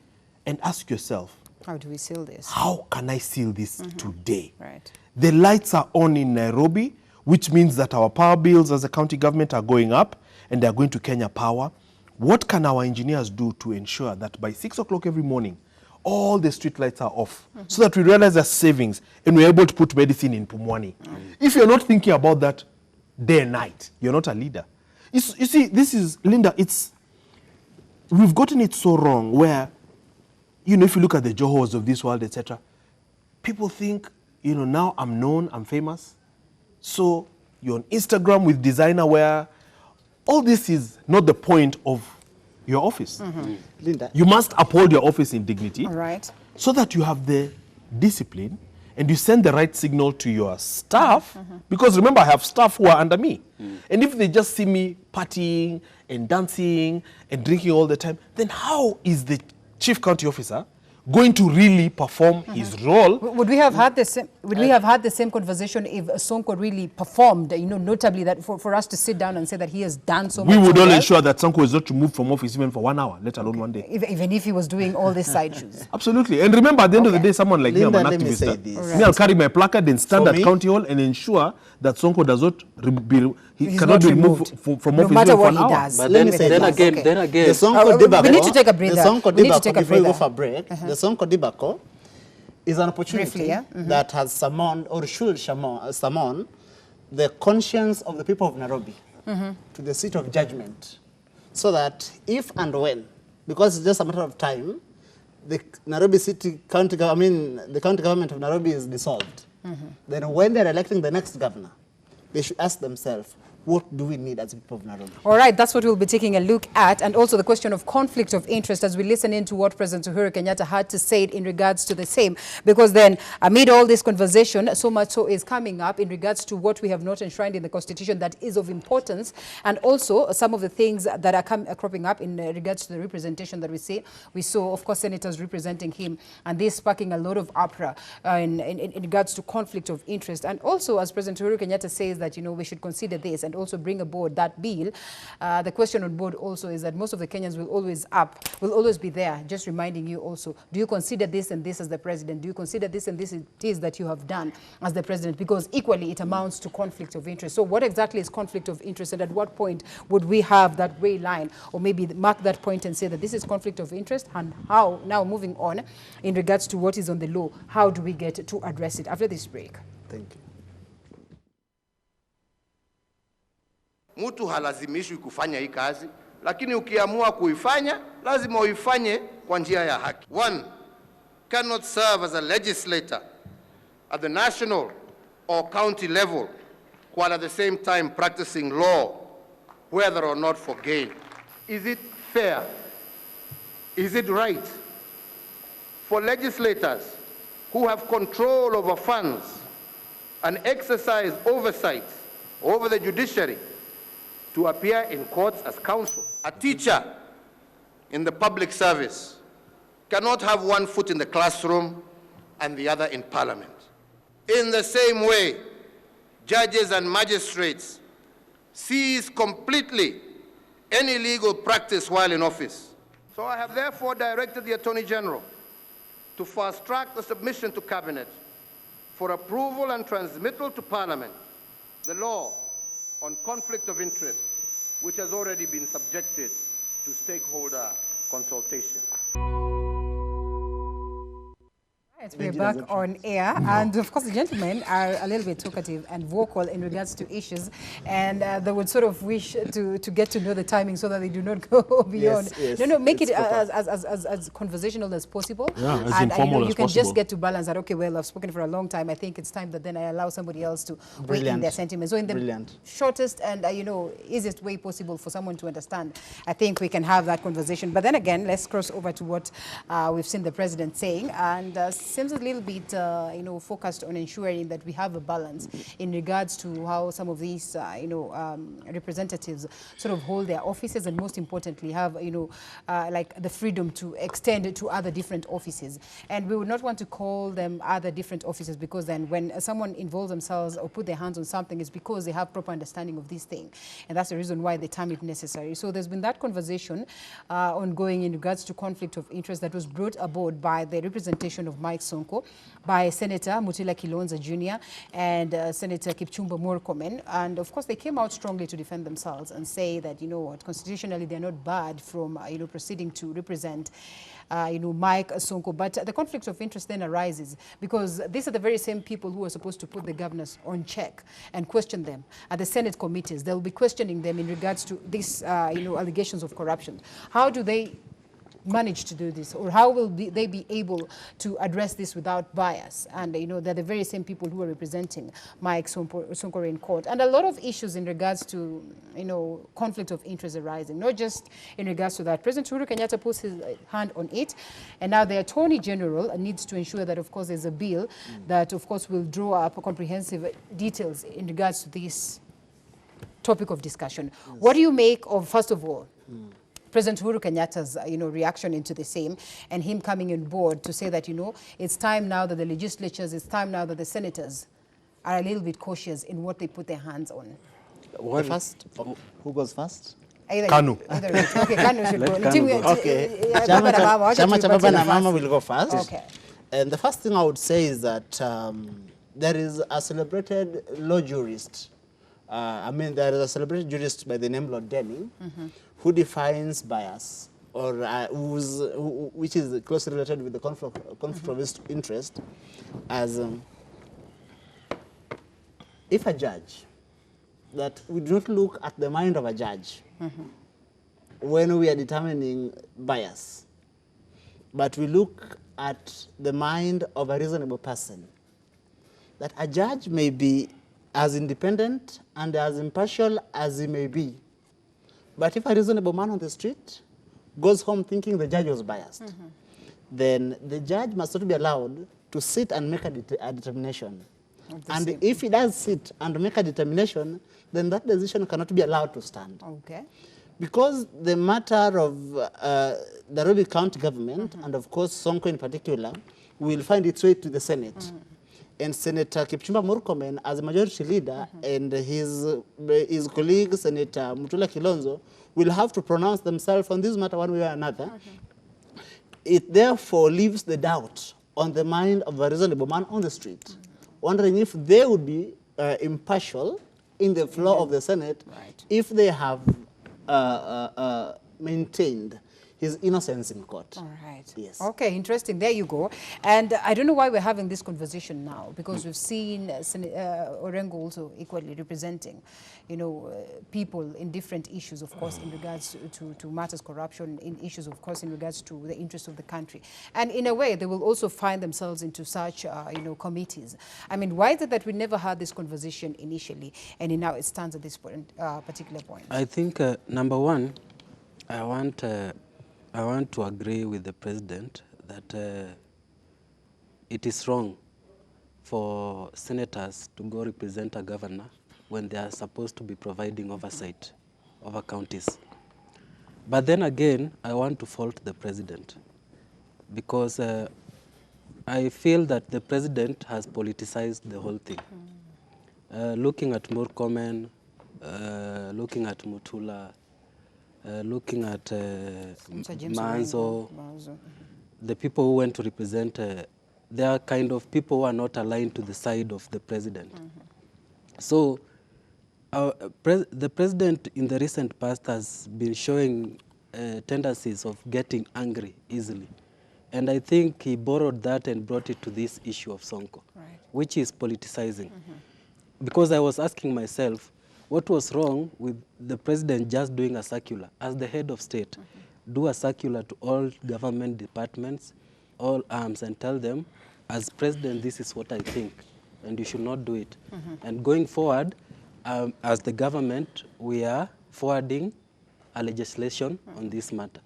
and ask yourself, How do we seal this? how can I seal this today? Right. The lights are on in Nairobi, which means that our power bills as a county government are going up and they are going to Kenya Power. What can our engineers do to ensure that by 6 o'clock every morning, all the street lights are off so that we realize there's savings and we're able to put medicine in Pumwani? If you're not thinking about that day and night, you're not a leader. You see, this is, Linda, we've gotten it so wrong where, if you look at the Johors of this world, etc., people think, now I'm known, I'm famous. So you're on Instagram with designer wear. All this is not the point of your office. Linda, You must uphold your office in dignity All right. so that you have the discipline and you send the right signal to your staff. Because remember, I have staff who are under me. And if they just see me partying and dancing and drinking all the time, then how is the chief county officer going to really perform his role? Would we have had the same? Would we have had the same conversation if Sonko really performed? Notably that for us to sit down and say that he has done so much. We would so all well, ensure that Sonko is not removed from office even for 1 hour, let alone 1 day. even if he was doing all these side shoes. Absolutely. And remember, at the end of the Okay. day, someone like me, I'm Linda, an let me activist. say this. Me, I'll carry my placard and stand For at me- County Hall and ensure that Sonko does not he He's cannot not be removed removed. from No office matter even for what an he hour. does. But Let then, me say then this. again, Okay. then the again, Sonko we debacle, need to take a breather. The Sonko We need to debacle, take a before we go breather. for a break, the Sonko debacle is an opportunity Briefly, yeah? that has summoned or should summon the conscience of the people of Nairobi to the seat of judgment, so that if and when, because it's just a matter of time, the Nairobi City County, the county government of Nairobi is dissolved. Then when they're electing the next governor, they should ask themselves, what do we need as people of Nairobi? All right, that's what we'll be taking a look at, and also the question of conflict of interest as we listen into what President Uhuru Kenyatta had to say in regards to the same. Because then, amid all this conversation, so much so is coming up in regards to what we have not enshrined in the Constitution that is of importance, and also some of the things that are cropping up in regards to the representation that we see. We saw, of course, senators representing him, and this sparking a lot of uproar in regards to conflict of interest. And also, as President Uhuru Kenyatta says that, we should consider this. And and also bring aboard that bill, the question on board also is that most of the Kenyans will always be there, just reminding you also, do you consider this and this as the president? Do you consider this and this it is that you have done as the president? Because equally it amounts to conflict of interest. So what exactly is conflict of interest, and at what point would we have that gray line, or maybe mark that point and say that this is conflict of interest, and how, now moving on, in regards to what is on the law, how do we get to address it after this break? Thank you. Mtu halazimishwi kufanya hii kazi, lakini ukiamua kuifanya, lazima uifanye kwa njia ya haki. One cannot serve as a legislator at the national or county level while at the same time practicing law, whether or not for gain. Is it fair? Is it right for legislators who have control over funds and exercise oversight over the judiciary to appear in courts as counsel? A teacher in the public service cannot have one foot in the classroom and the other in parliament. In the same way, judges and magistrates cease completely any legal practice while in office. So I have therefore directed the Attorney General to fast-track the submission to Cabinet for approval and transmittal to Parliament the law on conflict of interest, which has already been subjected to stakeholder consultation. Right, we're back on air, and of course the gentlemen are a little bit talkative and vocal in regards to issues, and they would sort of wish to get to know the timing so that they do not go beyond. Yes, no, make it proper. as conversational as possible. Yeah, as and informal you as can possible. just get to balance that. Okay, well, I've spoken for a long time. I think it's time that then I allow somebody else to weigh in their sentiments. So in the shortest and easiest way possible for someone to understand, I think we can have that conversation. But then again, let's cross over to what we've seen the president saying, and seems a little bit, focused on ensuring that we have a balance in regards to how some of these, representatives sort of hold their offices, and most importantly have, like the freedom to extend to other different offices. And we would not want to call them other different offices, because then when someone involves themselves or put their hands on something, it's because they have proper understanding of this thing. And that's the reason why they term it necessary. So there's been that conversation ongoing in regards to conflict of interest that was brought aboard by the representation of Mike Sonko, by Senator Mutila Kilonzo Jr. and Senator Kipchumba Murkomen. And of course, they came out strongly to defend themselves and say that, constitutionally, they're not barred from, proceeding to represent Mike Sonko. But the conflict of interest then arises because these are the very same people who are supposed to put the governors on check and question them at the Senate committees. They'll be questioning them in regards to these, allegations of corruption. How do they manage to do this, or how will they be able to address this without bias? And they're the very same people who are representing Mike Sonko in court, and a lot of issues in regards to conflict of interest arising, not just in regards to that. President Uhuru Kenyatta puts his hand on it, and now the Attorney General needs to ensure that, of course, there's a bill that, of course, will draw up comprehensive details in regards to this topic of discussion. Yes. What do you make of, first of all, President Uhuru Kenyatta's, reaction into the same, and him coming on board to say that, it's time now that the legislatures, it's time now that the senators are a little bit cautious in what they put their hands on? The first, who goes first? Kanu. Okay, Kanu should go. Okay, Chama cha Baba na Mama will go first. Okay. And the first thing I would say is that there is a celebrated law jurist. There is a celebrated jurist by the name Lord Denning, who defines bias, or which is closely related with the conflict of interest, as if a judge, that we do not look at the mind of a judge when we are determining bias, but we look at the mind of a reasonable person. That a judge may be as independent and as impartial as he may be, but if a reasonable man on the street goes home thinking the judge was biased, then the judge must not be allowed to sit and make a determination. And if he does sit and make a determination, then that decision cannot be allowed to stand. Okay. Because the matter of the Nairobi County government, and of course Sonko in particular, will find its way to the Senate. and Senator Kipchumba Murkomen as a majority leader and his colleague Senator Mutula Kilonzo will have to pronounce themselves on this matter one way or another. It therefore leaves the doubt on the mind of a reasonable man on the street, wondering if they would be impartial in the floor of the Senate if they have maintained his innocence in court. All right. Yes. Okay, interesting. There you go. And I don't know why we're having this conversation now, because we've seen Orengo also equally representing, people in different issues, of course, in regards to matters corruption, in issues, of course, in regards to the interests of the country. And in a way, they will also find themselves into such, committees. I mean, why is it that we never had this conversation initially, and now it stands at this point, particular point? I think, number one, I want to agree with the president that it is wrong for senators to go represent a governor when they are supposed to be providing oversight over counties. But then again, I want to fault the president because I feel that the president has politicized the whole thing. Looking at Murkomen, looking at Mutula, looking at Manzo, the people who went to represent, they are kind of people who are not aligned to the side of the president. So the president in the recent past has been showing tendencies of getting angry easily. And I think he borrowed that and brought it to this issue of Sonko, which is politicizing. Because I was asking myself, what was wrong with the president just doing a circular as the head of state? Do a circular to all government departments, all arms, and tell them, as president, this is what I think, and you should not do it. And going forward, as the government, we are forwarding a legislation on this matter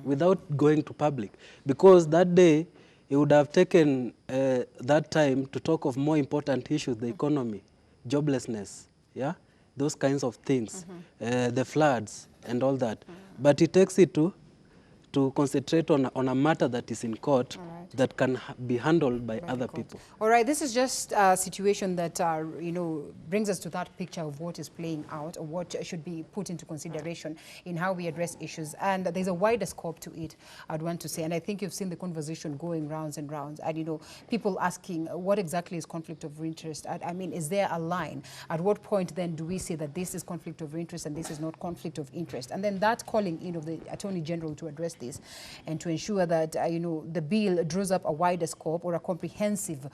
without going to public. Because that day, he would have taken that time to talk of more important issues, the economy, joblessness, yeah? Those kinds of things, the floods and all that. But he takes it to concentrate on a matter that is in court that can be handled by other people. All right, this is just a situation that, brings us to that picture of what is playing out or what should be put into consideration in how we address issues. And there's a wider scope to it, I'd want to say. And I think you've seen the conversation going rounds and rounds. And, people asking what exactly is conflict of interest? I mean, is there a line? At what point then do we say that this is conflict of interest and this is not conflict of interest? And then that calling in of the Attorney General to address this and to ensure that, the bill draws up a wider scope or a comprehensive,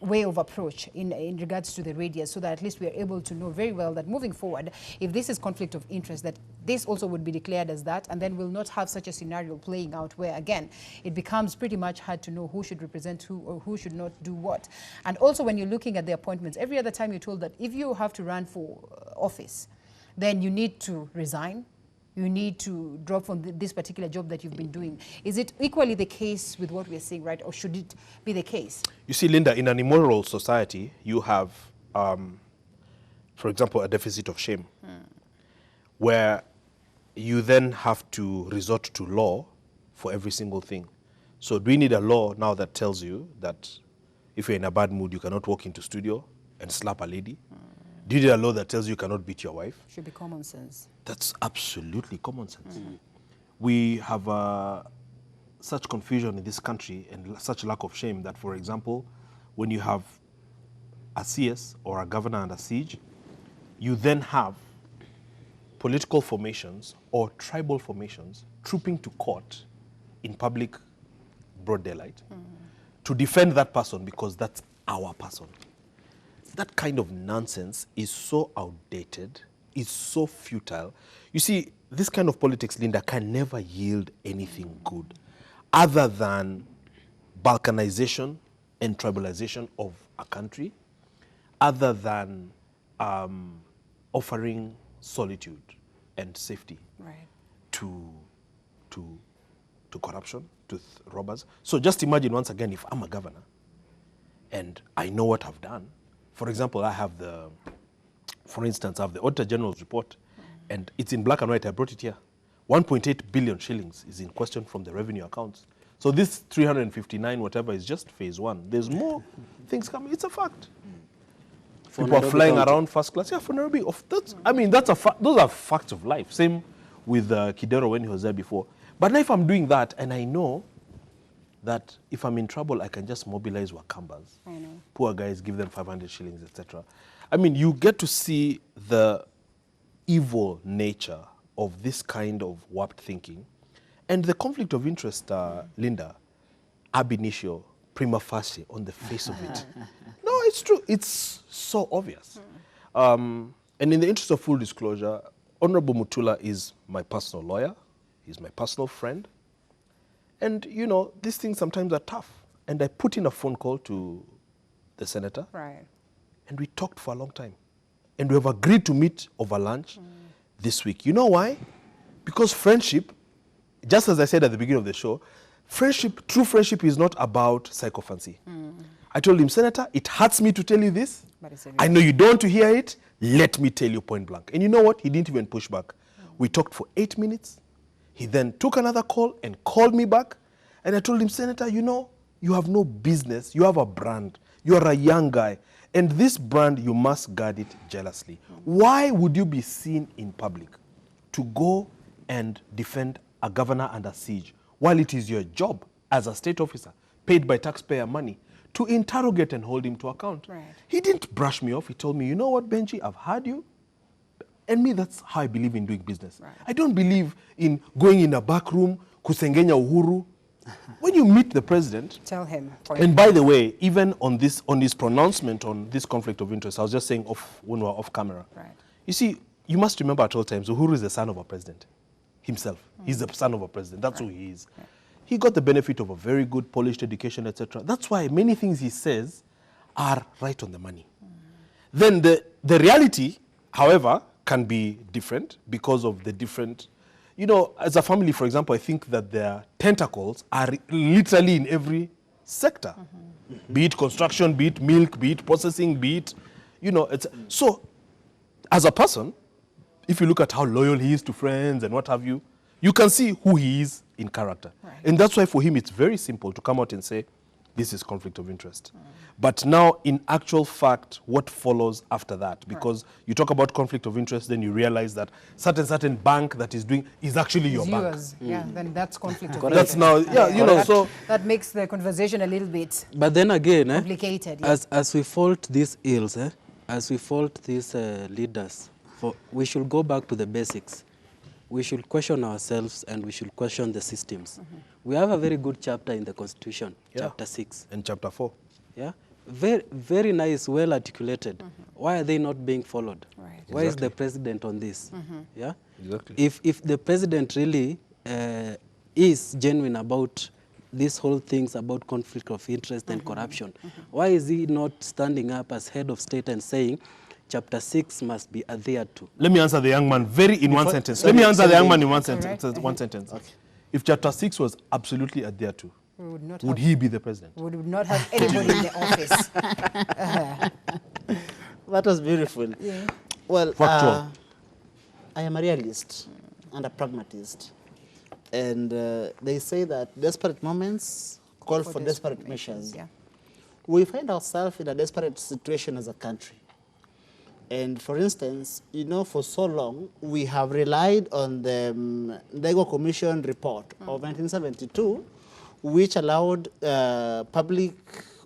way of approach in regards to the radius, so that at least we are able to know very well that moving forward, if this is conflict of interest, that this also would be declared as that, and then we'll not have such a scenario playing out where, again, it becomes pretty much hard to know who should represent who or who should not do what. And also when you're looking at the appointments, every other time you're told that if you have to run for office, then you need to resign, you need to drop from this particular job that you've been doing. Is it equally the case with what we're seeing, right? Or should it be the case? You see, Linda, in an immoral society, you have, for example, a deficit of shame, where you then have to resort to law for every single thing. So do we need a law now that tells you that if you're in a bad mood, you cannot walk into studio and slap a lady? Do you need a law that tells you cannot beat your wife? Should be common sense. That's absolutely common sense. We have such confusion in this country and such lack of shame that, for example, when you have a CS or a governor under siege, you then have political formations or tribal formations trooping to court in public broad daylight to defend that person because that's our person. That kind of nonsense is so outdated, is so futile. You see, this kind of politics, Linda, can never yield anything good other than balkanization and tribalization of a country, other than offering solitude and safety to corruption, to robbers. So just imagine once again, if I'm a governor and I know what I've done. For example, for instance, I have the Auditor General's report, and it's in black and white. I brought it here. 1.8 billion shillings is in question from the revenue accounts. So this 359, whatever, is just phase one. There's more things coming. It's a fact. For People are Nairobi flying County. around first class. Yeah, for Nairobi. That's a fact. Those are facts of life. Same with Kidero when he was there before. But now if I'm doing that and I know that if I'm in trouble, I can just mobilize Wakambas. I know. Poor guys, give them 500 shillings, etc. I mean, you get to see the evil nature of this kind of warped thinking. And the conflict of interest, Linda, ab initio, prima facie, on the face of it. No, it's true. It's so obvious. And in the interest of full disclosure, Honorable Mutula is my personal lawyer. He's my personal friend. And, you know, these things sometimes are tough. And I put in a phone call to the senator. Right. And we talked for a long time. And we have agreed to meet over lunch this week. You know why? Because friendship, just as I said at the beginning of the show, friendship, true friendship is not about sycophancy. I told him, Senator, it hurts me to tell you this. But it's a I know you don't want to hear it. Let me tell you point blank. And you know what? He didn't even push back. We talked for 8 minutes. He then took another call and called me back. And I told him, Senator, you know, you have no business. You have a brand. You are a young guy. And this brand, you must guard it jealously. Why would you be seen in public to go and defend a governor under siege while it is your job as a state officer, paid by taxpayer money, to interrogate and hold him to account? Right. He didn't brush me off. He told me, you know what, Benji, I've heard you. And me, that's how I believe in doing business. Right. I don't believe in going in a back room, kusengenya uhuru. When you meet the president, Tell him. and by the way, even on his pronouncement on this conflict of interest, I was just saying when we were off camera. Right. You see, you must remember at all times, Uhuru is the son of a president himself. He's the son of a president. That's who he is. He got the benefit of a very good polished education, etc. That's why many things he says are right on the money. Then the reality, however, can be different because of the different, you know, as a family, for example, I think that their tentacles are literally in every sector. Be it construction, be it milk, be it processing, be it, you know, so as a person, if you look at how loyal he is to friends and what have you, you can see who he is in character. Right. And that's why for him it's very simple to come out and say, this is conflict of interest. But now, in actual fact, what follows after that? Because you talk about conflict of interest, then you realize that certain bank that is doing is actually your It's bank. yours. Yeah, then that's conflict of That's interest. now, yeah, you know, so That makes the conversation a little bit But then again, complicated. Yeah. as we fault these ills, as we fault these leaders, we should go back to the basics. We should question ourselves and we should question the systems. We have a very good chapter in the Constitution, Yeah. chapter 6. and chapter 4. Yeah, very, very nice, well articulated. Why are they not being followed? Right. Why is the president on this? Yeah, Exactly. if the president really is genuine about these whole things about conflict of interest and corruption, why is he not standing up as head of state and saying, Chapter 6 must be adhered to? Let me answer the young man in one sentence. Let me answer the young man in one sentence. Okay. If chapter 6 was absolutely adhered to, We would not would have, he be the president? we would not have anybody in the office. That was beautiful. Yeah. Well, Factual. I am a realist and a pragmatist. And they say that desperate moments call for desperate measures. Yeah. We find ourselves in a desperate situation as a country. And for instance, you know, for so long, we have relied on the Ndego Commission report of 1972, which allowed public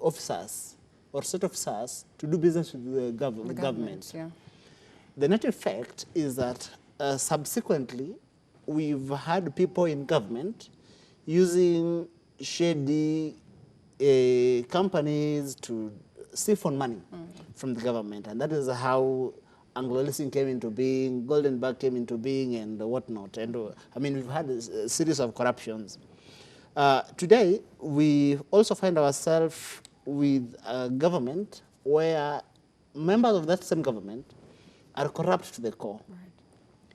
officers or state officers to do business with the government. Yeah. The net effect is that subsequently, we've had people in government using shady companies to siphon money from the government. And that is how Anglo-Leasing came into being, Goldenberg came into being, and whatnot. And I mean, we've had a series of corruptions. Today, we also find ourselves with a government where members of that same government are corrupt to the core. Right.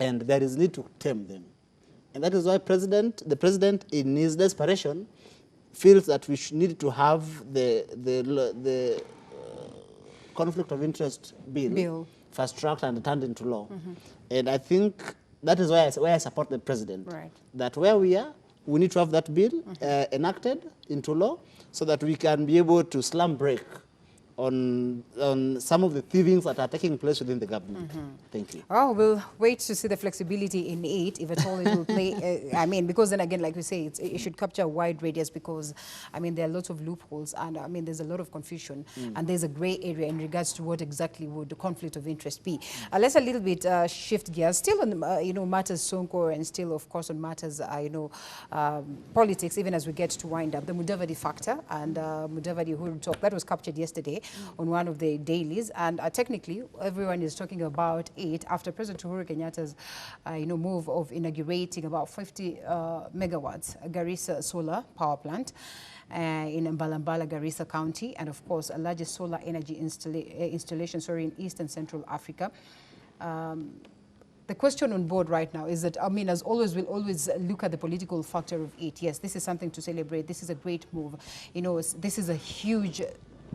And there is need to tame them. And that is why the president, in his desperation, feels that we need to have the conflict of interest bill fast-tracked and turned into law. And I think that is why I support the president. Right. That where we are, we need to have that bill enacted into law so that we can be able to slam brake on some of the thievings that are taking place within the government. Thank you. Oh, we'll wait to see the flexibility in it, if at all it will play. I mean, because then again, like we say, it should capture a wide radius because, I mean, there are lots of loopholes and, I mean, there's a lot of confusion and there's a gray area in regards to what exactly would the conflict of interest be. Let's a little bit shift gears, still on, you know, matters Sonko and still, of course, on matters, you know, politics, even as we get to wind up. The Mudavadi factor and Mudavadi Uhuru talk, that was captured yesterday on one of the dailies, and technically everyone is talking about it after President Uhuru Kenyatta's you know, move of inaugurating about 50 megawatts Garissa solar power plant in Mbalambala, Garissa County, and of course a largest solar energy installation in East and Central Africa. The question on board right now is that, I mean, as always, we'll always look at the political factor of it. Yes, this is something to celebrate. This is a great move. You know, this is a huge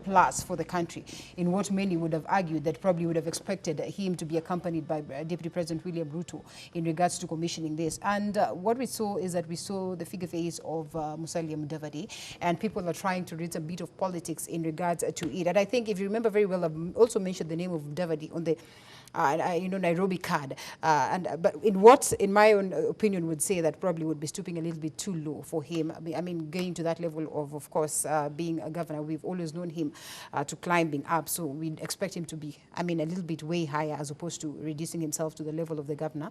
plus for the country in what many would have argued that probably would have expected him to be accompanied by Deputy President William Ruto in regards to commissioning this. And what we saw is that we saw the figure face of Musalia Mudavadi, and people are trying to read a bit of politics in regards to it. And I think if you remember very well, I've also mentioned the name of Mudavadi on the you know, Nairobi card. But in what, in my own opinion, would say that probably would be stooping a little bit too low for him. I mean, going to that level of course, being a governor, we've always known him to climbing up. So we'd expect him to be, I mean, a little bit way higher as opposed to reducing himself to the level of the governor.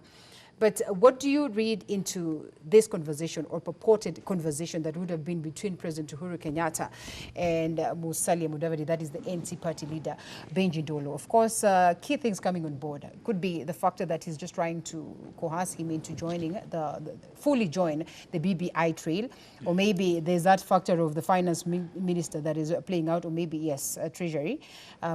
But what do you read into this conversation or purported conversation that would have been between President Uhuru Kenyatta and Musalia Mudavadi, that is the NC party leader, Benji Ndolo? Of course, key things coming on board could be the factor that he's just trying to coerce him into joining fully join the BBI trail, or maybe there's that factor of the finance minister that is playing out, or maybe, yes, Treasury,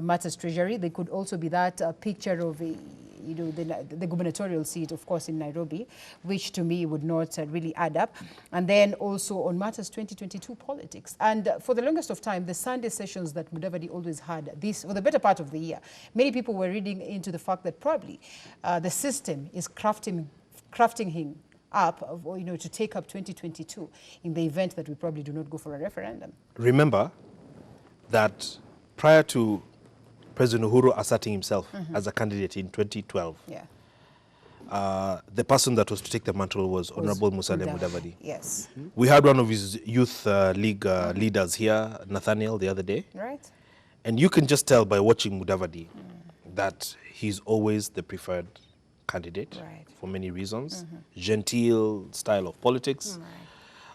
matters Treasury. There could also be that picture of you know, the gubernatorial seat, of course, in Nairobi, which to me would not really add up. And then also on matters 2022 politics. And for the longest of time, the Sunday sessions that Mudavadi always had, this for the better part of the year, many people were reading into the fact that probably the system is crafting him up, you know, to take up 2022 in the event that we probably do not go for a referendum. Remember that prior to President Uhuru asserting himself as a candidate in 2012. Yeah. The person that was to take the mantle was Honorable Musalia Mudavadi. Yes. We had one of his youth league leaders here, Nathaniel, the other day. Right. And you can just tell by watching Mudavadi that he's always the preferred candidate for many reasons. Genteel style of politics.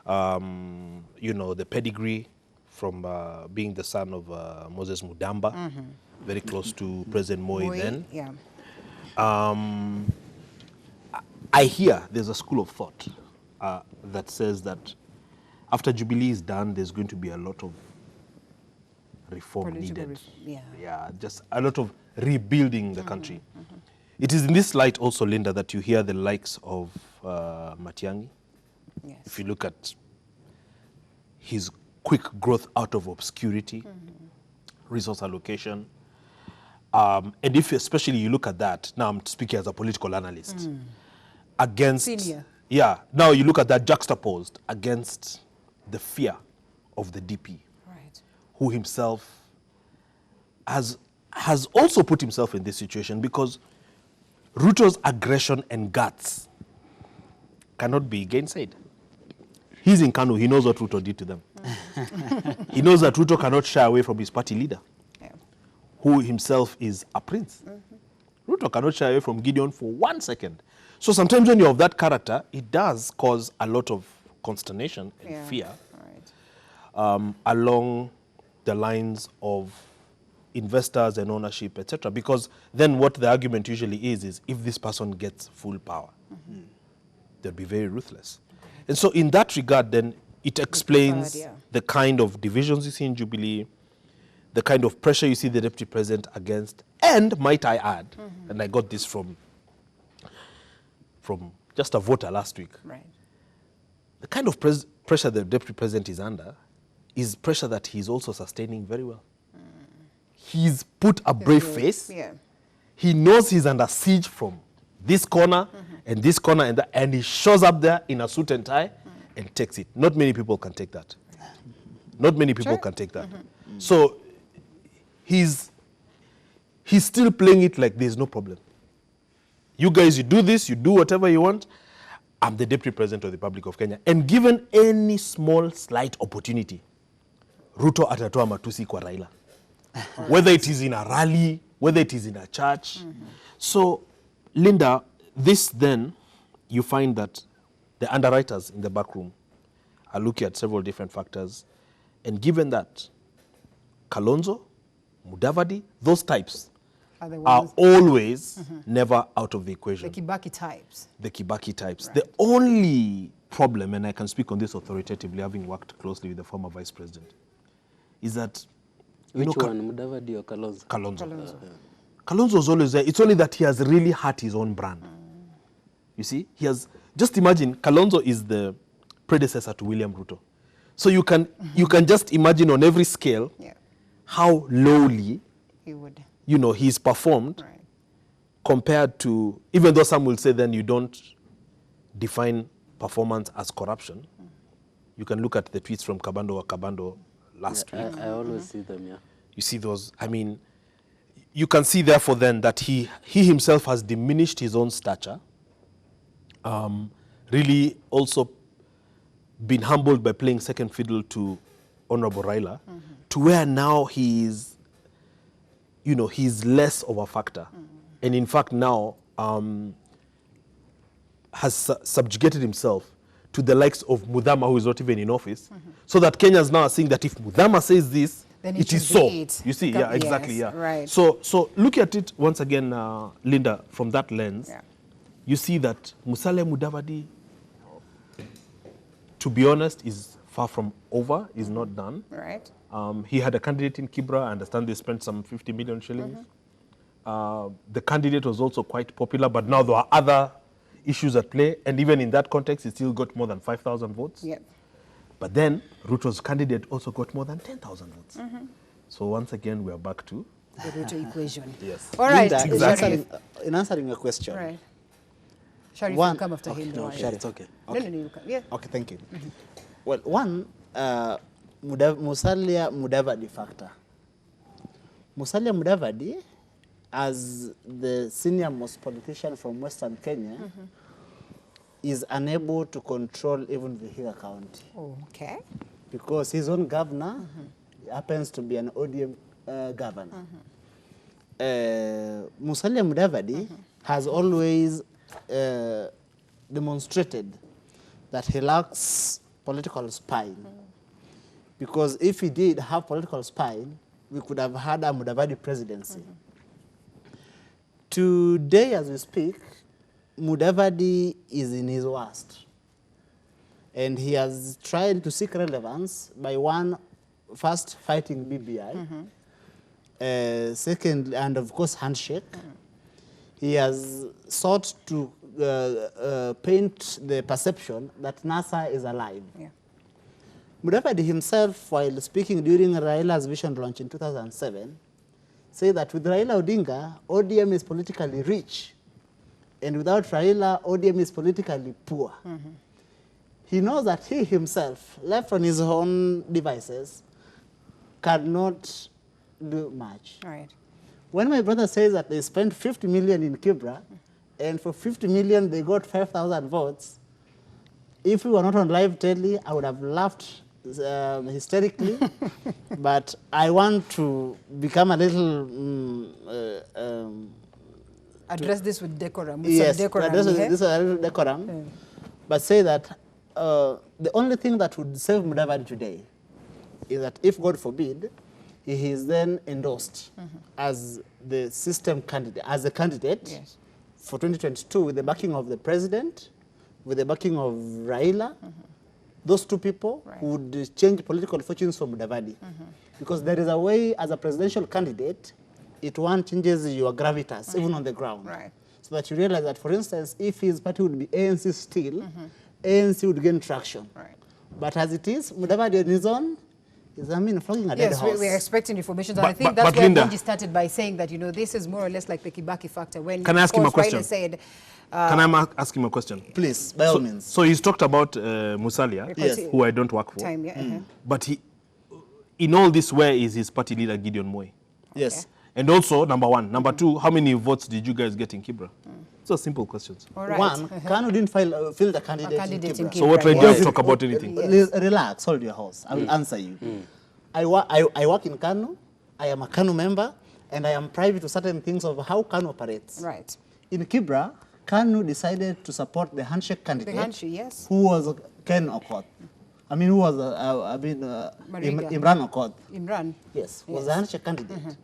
You know, the pedigree from being the son of Moses Mudamba. Very close to President Moi then. Yeah. I hear there's a school of thought that says that after Jubilee is done, there's going to be a lot of reform needed. Yeah, just a lot of rebuilding the country. It is in this light also, Linda, that you hear the likes of Matiang'i. Yes. If you look at his quick growth out of obscurity, resource allocation, and if especially you look at that, now I'm speaking as a political analyst, against, Senior. Yeah, now you look at that juxtaposed against the fear of the DP, who himself has also put himself in this situation because Ruto's aggression and guts cannot be gainsaid. He's in Kanu, he knows what Ruto did to them. He knows that Ruto cannot shy away from his party leader, who himself is a prince. Ruto cannot shy away from Gideon for 1 second. So sometimes when you're of that character, it does cause a lot of consternation and fear along the lines of investors and ownership, etc. Because then what the argument usually is if this person gets full power, they'll be very ruthless. And so in that regard, then it explains the kind of divisions you see in Jubilee, the kind of pressure you see the Deputy President against, and might I add, and I got this from just a voter last week, the kind of pressure the Deputy President is under is pressure that he's also sustaining very well. He's put a brave face. He knows he's under siege from this corner and this corner and that, and he shows up there in a suit and tie and takes it. Not many people can take that. Not many people can take that. So he's still playing it like there's no problem. You guys, you do this, you do whatever you want. I'm the Deputy President of the Republic of Kenya. And given any small, slight opportunity, Ruto atatoa matusi kwa Raila. Whether it is in a rally, whether it is in a church. So, Linda, this then, you find that the underwriters in the back room are looking at several different factors. And given that Kalonzo, Mudavadi, those types are always never out of the equation. The Kibaki types. The Kibaki types. Right. The only problem, and I can speak on this authoritatively, having worked closely with the former vice president, is that... Which one, Mudavadi or Kalonzo? Kalonzo. Kalonzo was always there. It's only that he has really hurt his own brand. You see? He has... Just imagine, Kalonzo is the predecessor to William Ruto. So you can just imagine on every scale how lowly He would. you know, he's performed compared to, even though some will say then you don't define performance as corruption. You can look at the tweets from Kabando last week. I always see them, yeah. You see those, I mean, you can see therefore then that he himself has diminished his own stature, really also been humbled by playing second fiddle to Honorable Raila, to where now he is, you know, he's less of a factor. And in fact now has subjugated himself to the likes of Mudhama, who is not even in office, so that Kenyans now are seeing that if Mudhama says this, Then it it is should so. be it. You see, yeah, exactly, Yes, yeah. right. So look at it once again, Linda, from that lens. You see that Musalia Mudavadi, to be honest, is far from over, is not done. Right. He had a candidate in Kibra. I understand they spent some 50 million shillings. The candidate was also quite popular, but now there are other issues at play. And even in that context, he still got more than 5,000 votes. Yep. But then Ruto's candidate also got more than 10,000 votes. So once again, we are back to... The Ruto equation. Yes. All right. Linda, Exactly. in answering your question, Right. Sharif, One- you come after him. okay, don't no, worry. Sharif. It's okay. No, you come. Yeah. Okay, thank you. Well, one, Musalia Mudavadi factor. Musalia Mudavadi, as the senior most politician from Western Kenya, is unable to control even Vihiga County Okay. because his own governor happens to be an ODM governor. Musalia Mudavadi has always demonstrated that he lacks political spine. Because if he did have political spine, we could have had a Mudavadi presidency. Today, as we speak, Mudavadi is in his worst. And he has tried to seek relevance by first fighting BBI, second, and of course, handshake. He has sought to paint the perception that NASA is alive. Yeah. Mudavadi himself, while speaking during Raila's vision launch in 2007, said that with Raila Odinga, ODM is politically rich, and without Raila, ODM is politically poor. He knows that he himself, left on his own devices, cannot do much. Right. When my brother says that they spent 50 million in Kibra, and for 50 million they got 5,000 votes, if we were not on live telly, I would have laughed hysterically. But I want to become a little... Address this with decorum. With yes, some decorum. address yeah? this a little decorum. But say that the only thing that would save Mudavadi today is that if, God forbid, he is then endorsed as the system candidate, as a candidate Yes. for 2022 with the backing of the president, with the backing of Raila, those two people would change political fortunes for Mudavadi. Because there is a way, as a presidential candidate, it changes your gravitas, even on the ground. Right. So that you realize that, for instance, if his party would be ANC still, ANC would gain traction. Right. But as it is, Mudavadi on his own flogging a dead Yes, horse. we are expecting information. And But- I think but- that's but where Linda- Benji started by saying that, this is more or less like the Kibaki factor. When Can I ask him a of course, Raila question? said, Can I ask him a question? Please, by all means. So he's talked about Musalia, Yes. who I don't work for. time, yeah. But in all this, where is his party leader, Gideon Moi? Yes. And also, number one. Number two, how many votes did you guys get in Kibra? So simple questions. All right. One, Kanu didn't fill the candidate, candidate in Kibra. Kibra. So what right, Yes. don't talk about anything. Relax, hold your horse. I will answer you. I work in Kanu. I am a Kanu member, and I am privy to certain things of how Kanu operates. Right. In Kibra, Kanu decided to support the handshake candidate, handshake, yes. who was Ken Okoth. Who was Mariga. Imran Okoth. Imran. Yes, was the handshake candidate.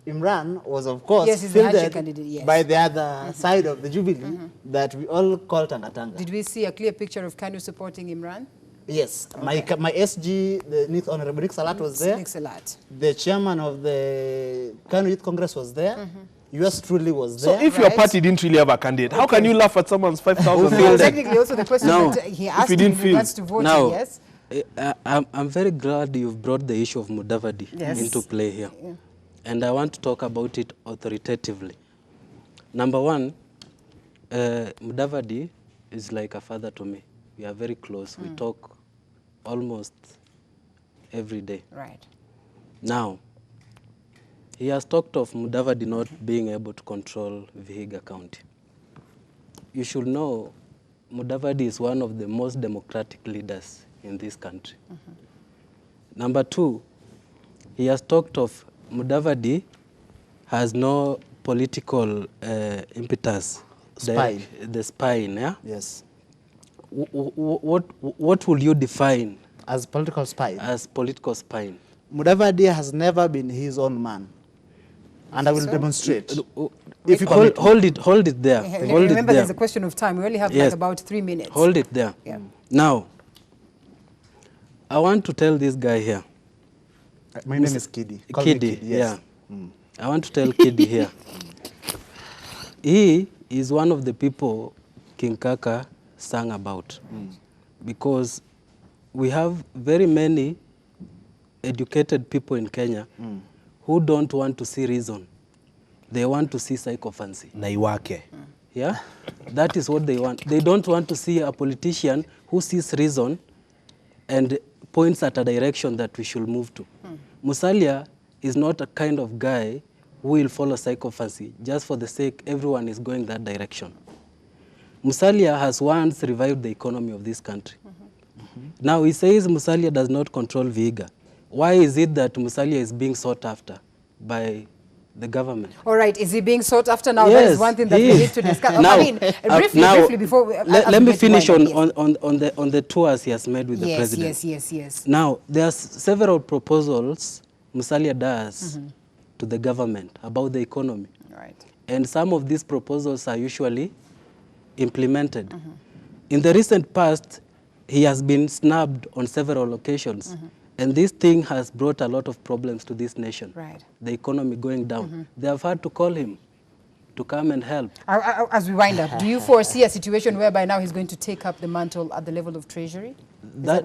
Imran was, of course, Yes, he's the handshake fielded candidate, yes. by the other side of the Jubilee that we all call Tanga. Did we see a clear picture of Kanu supporting Imran? Yes, my SG, the Nick Honorable Rick Salat was there. Thanks a lot. The chairman of the Kanu Youth Congress was there. Yours truly was So there. if your Right. party didn't really have a candidate, how can you laugh at someone's 5,000 Well, votes? technically, also the question No. that he asked you in didn't feel- regards to voting, Now, yes? I'm very glad you've brought the issue of Mudavadi Yes. into play here. And I want to talk about it authoritatively. Number one, Mudavadi is like a father to me. We are very close. We talk almost every day. Right. Now, he has talked of Mudavadi not being able to control Vihiga County. You should know Mudavadi is one of the most democratic leaders in this country. Number two, he has talked of Mudavadi has no political impetus. Spine. The spine, yeah? Yes. What will you define As political spy. as political spine? Mudavadi has never been his own man. And I will demonstrate. If you Hold it there. Hold it Remember, there. there's a question of time. We only have Yes. like about 3 minutes. Hold it there. Yeah. Now, I want to tell this guy here. My name is Kidi. Call me Kiddy, Kidi, yes. yeah. I want to tell Kiddy here. He is one of the people King Kaka sang about. Because we have very many educated people in Kenya who don't want to see reason. They want to see sycophancy. Naiwake. Yeah? That is what they want. They don't want to see a politician who sees reason and points at a direction that we should move to. Musalia is not a kind of guy who will follow sycophancy just for the sake everyone is going that direction. Musalia has once revived the economy of this country. Now he says Musalia does not control Vihiga. Why is it that Musalia is being sought after by the government? All right, is he being sought after now? That is Yes, one thing that he we is. need to discuss. Now, I mean, briefly before we, let me finish on, yes. on the tours he has made with the president. Yes. Now, there are several proposals Musalia does to the government about the economy. Right. And some of these proposals are usually implemented. In the recent past, he has been snubbed on several occasions. And this thing has brought a lot of problems to this nation. Right. The economy going down. They have had to call him to come and help. As we wind up, do you foresee a situation whereby now he's going to take up the mantle at the level of Treasury? Is that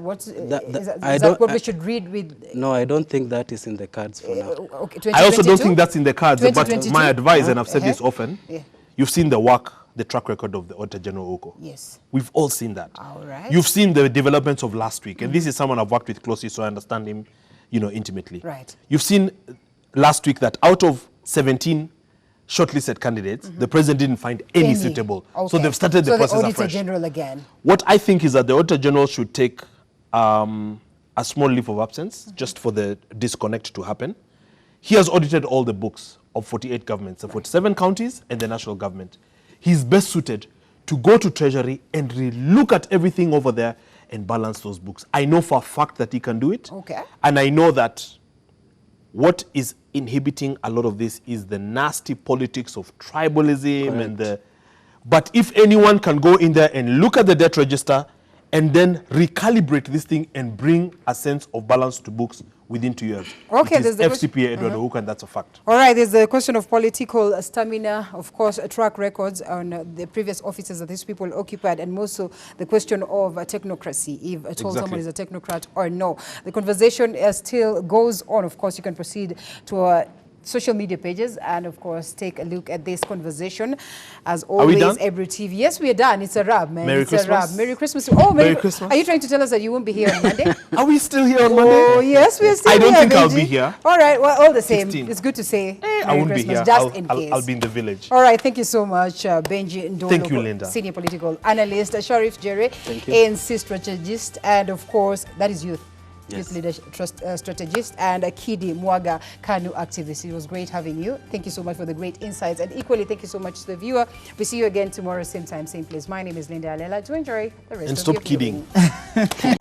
what we should read with? No, I don't think that is in the cards for now. Okay, I also don't 2022? think that's in the cards, but 2022? my advice, and I've said this Uh-huh. often, Yeah. you've seen the work, the track record of the Auditor General Oko. Yes. We've all seen that. All right. You've seen the developments of last week, and this is someone I've worked with closely, so I understand him, intimately. Right. You've seen last week that out of 17 shortlisted candidates, the president didn't find any suitable. So Okay. they've started the So process the Auditor afresh. General again. What I think is that the Auditor General should take a small leave of absence just for the disconnect to happen. He has audited all the books of 48 governments, the 47 counties and the national government. He's best suited to go to Treasury and look at everything over there and balance those books. I know for a fact that he can do it. Okay. And I know that what is inhibiting a lot of this is the nasty politics of tribalism and the... But if anyone can go in there and look at the debt register and then recalibrate this thing and bring a sense of balance to books, within 2 years. Okay, it there's is the question- FCPA Edward Ouka, and that's a fact. All right, there's the question of political stamina, of course, track records on the previous offices that these people occupied, and also the question of technocracy, if at all someone is a technocrat or no. The conversation still goes on. Of course, you can proceed to our social media pages and, of course, take a look at this conversation. As always, done? Ebru TV. Yes, we are done. It's a wrap, man. Merry It's a wrap. Christmas. Merry Christmas. Oh, Merry Christmas. Are you trying to tell us that you won't be here on Monday? Are we still here on Monday? Oh, yes, we are still I don't here, think I'll Benji. be here. All right, well, all the same. 16. It's good to say I Merry won't be Christmas, here. just in case. I'll be in the village. All right, thank you so much, Benji Ndolo, Thank you, Linda. senior political analyst, Sharif Jere, Thank you. ANC strategist, and of course, that is youth. Yes. Youth leadership strategist, and Kidi Mwaga Kanu activist. It was great having you. Thank you so much for the great insights, and equally thank you so much to the viewer. We see you again tomorrow, same time, same place. My name is Linda Alela. Do enjoy the rest And of your stop kidding. viewing.